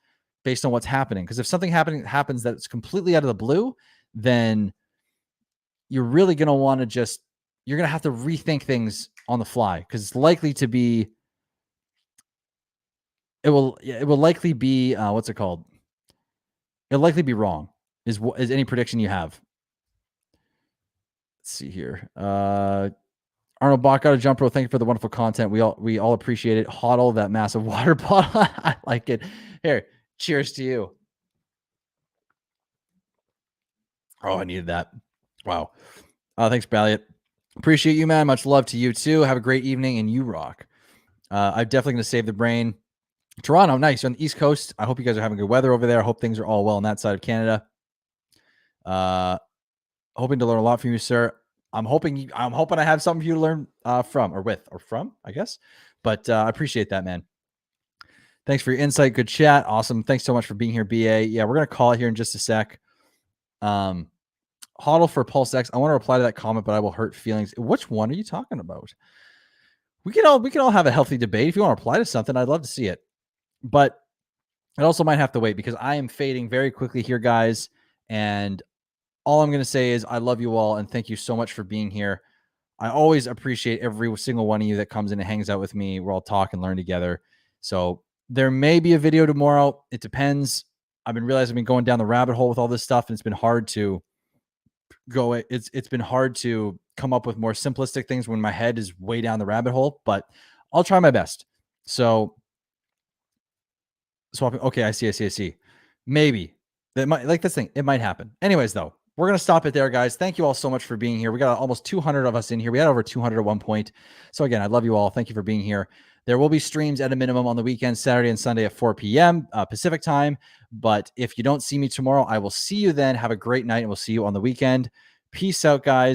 based on what's happening. Because if something happens that's completely out of the blue, then you're really going to want to you're going to have to rethink things on the fly, because it's likely to be, it will likely be, what's it called? It'll likely be wrong is any prediction you have. Let's see here. Arnold Bach got a jump row. Thank you for the wonderful content. We all appreciate it. Hodl, that massive water bottle. I like it. Here, cheers to you. Oh, I needed that. Wow. Thanks, Balliot. Appreciate you, man. Much love to you too. Have a great evening, and you rock. I'm definitely going to save the brain. Toronto, nice. You're on the East Coast. I hope you guys are having good weather over there. I hope things are all well on that side of Canada. Hoping to learn a lot from you, sir. I'm hoping I have something for you to learn from, I guess. But I appreciate that, man. Thanks for your insight. Good chat. Awesome. Thanks so much for being here, BA. Yeah, we're going to call it here in just a sec. Hodl for Plsx. I want to reply to that comment, but I will hurt feelings. Which one are you talking about? We can all have a healthy debate. If you want to reply to something, I'd love to see it. But it also might have to wait, because I am fading very quickly here, guys. And all I'm going to say is I love you all, and thank you so much for being here. I always appreciate every single one of you that comes in and hangs out with me. We'll all talk and learn together. So there may be a video tomorrow. It depends. I've been going down the rabbit hole with all this stuff, and it's been hard to go. It's been hard to come up with more simplistic things when my head is way down the rabbit hole, but I'll try my best. So swapping. Okay. I see. Maybe that might, like this thing, it might happen. Anyways, though, we're going to stop it there, guys. Thank you all so much for being here. We got almost 200 of us in here. We had over 200 at one point. So again, I love you all. Thank you for being here. There will be streams at a minimum on the weekend, Saturday and Sunday at 4 p.m. Pacific time. But if you don't see me tomorrow, I will see you then. Have a great night, and we'll see you on the weekend. Peace out, guys.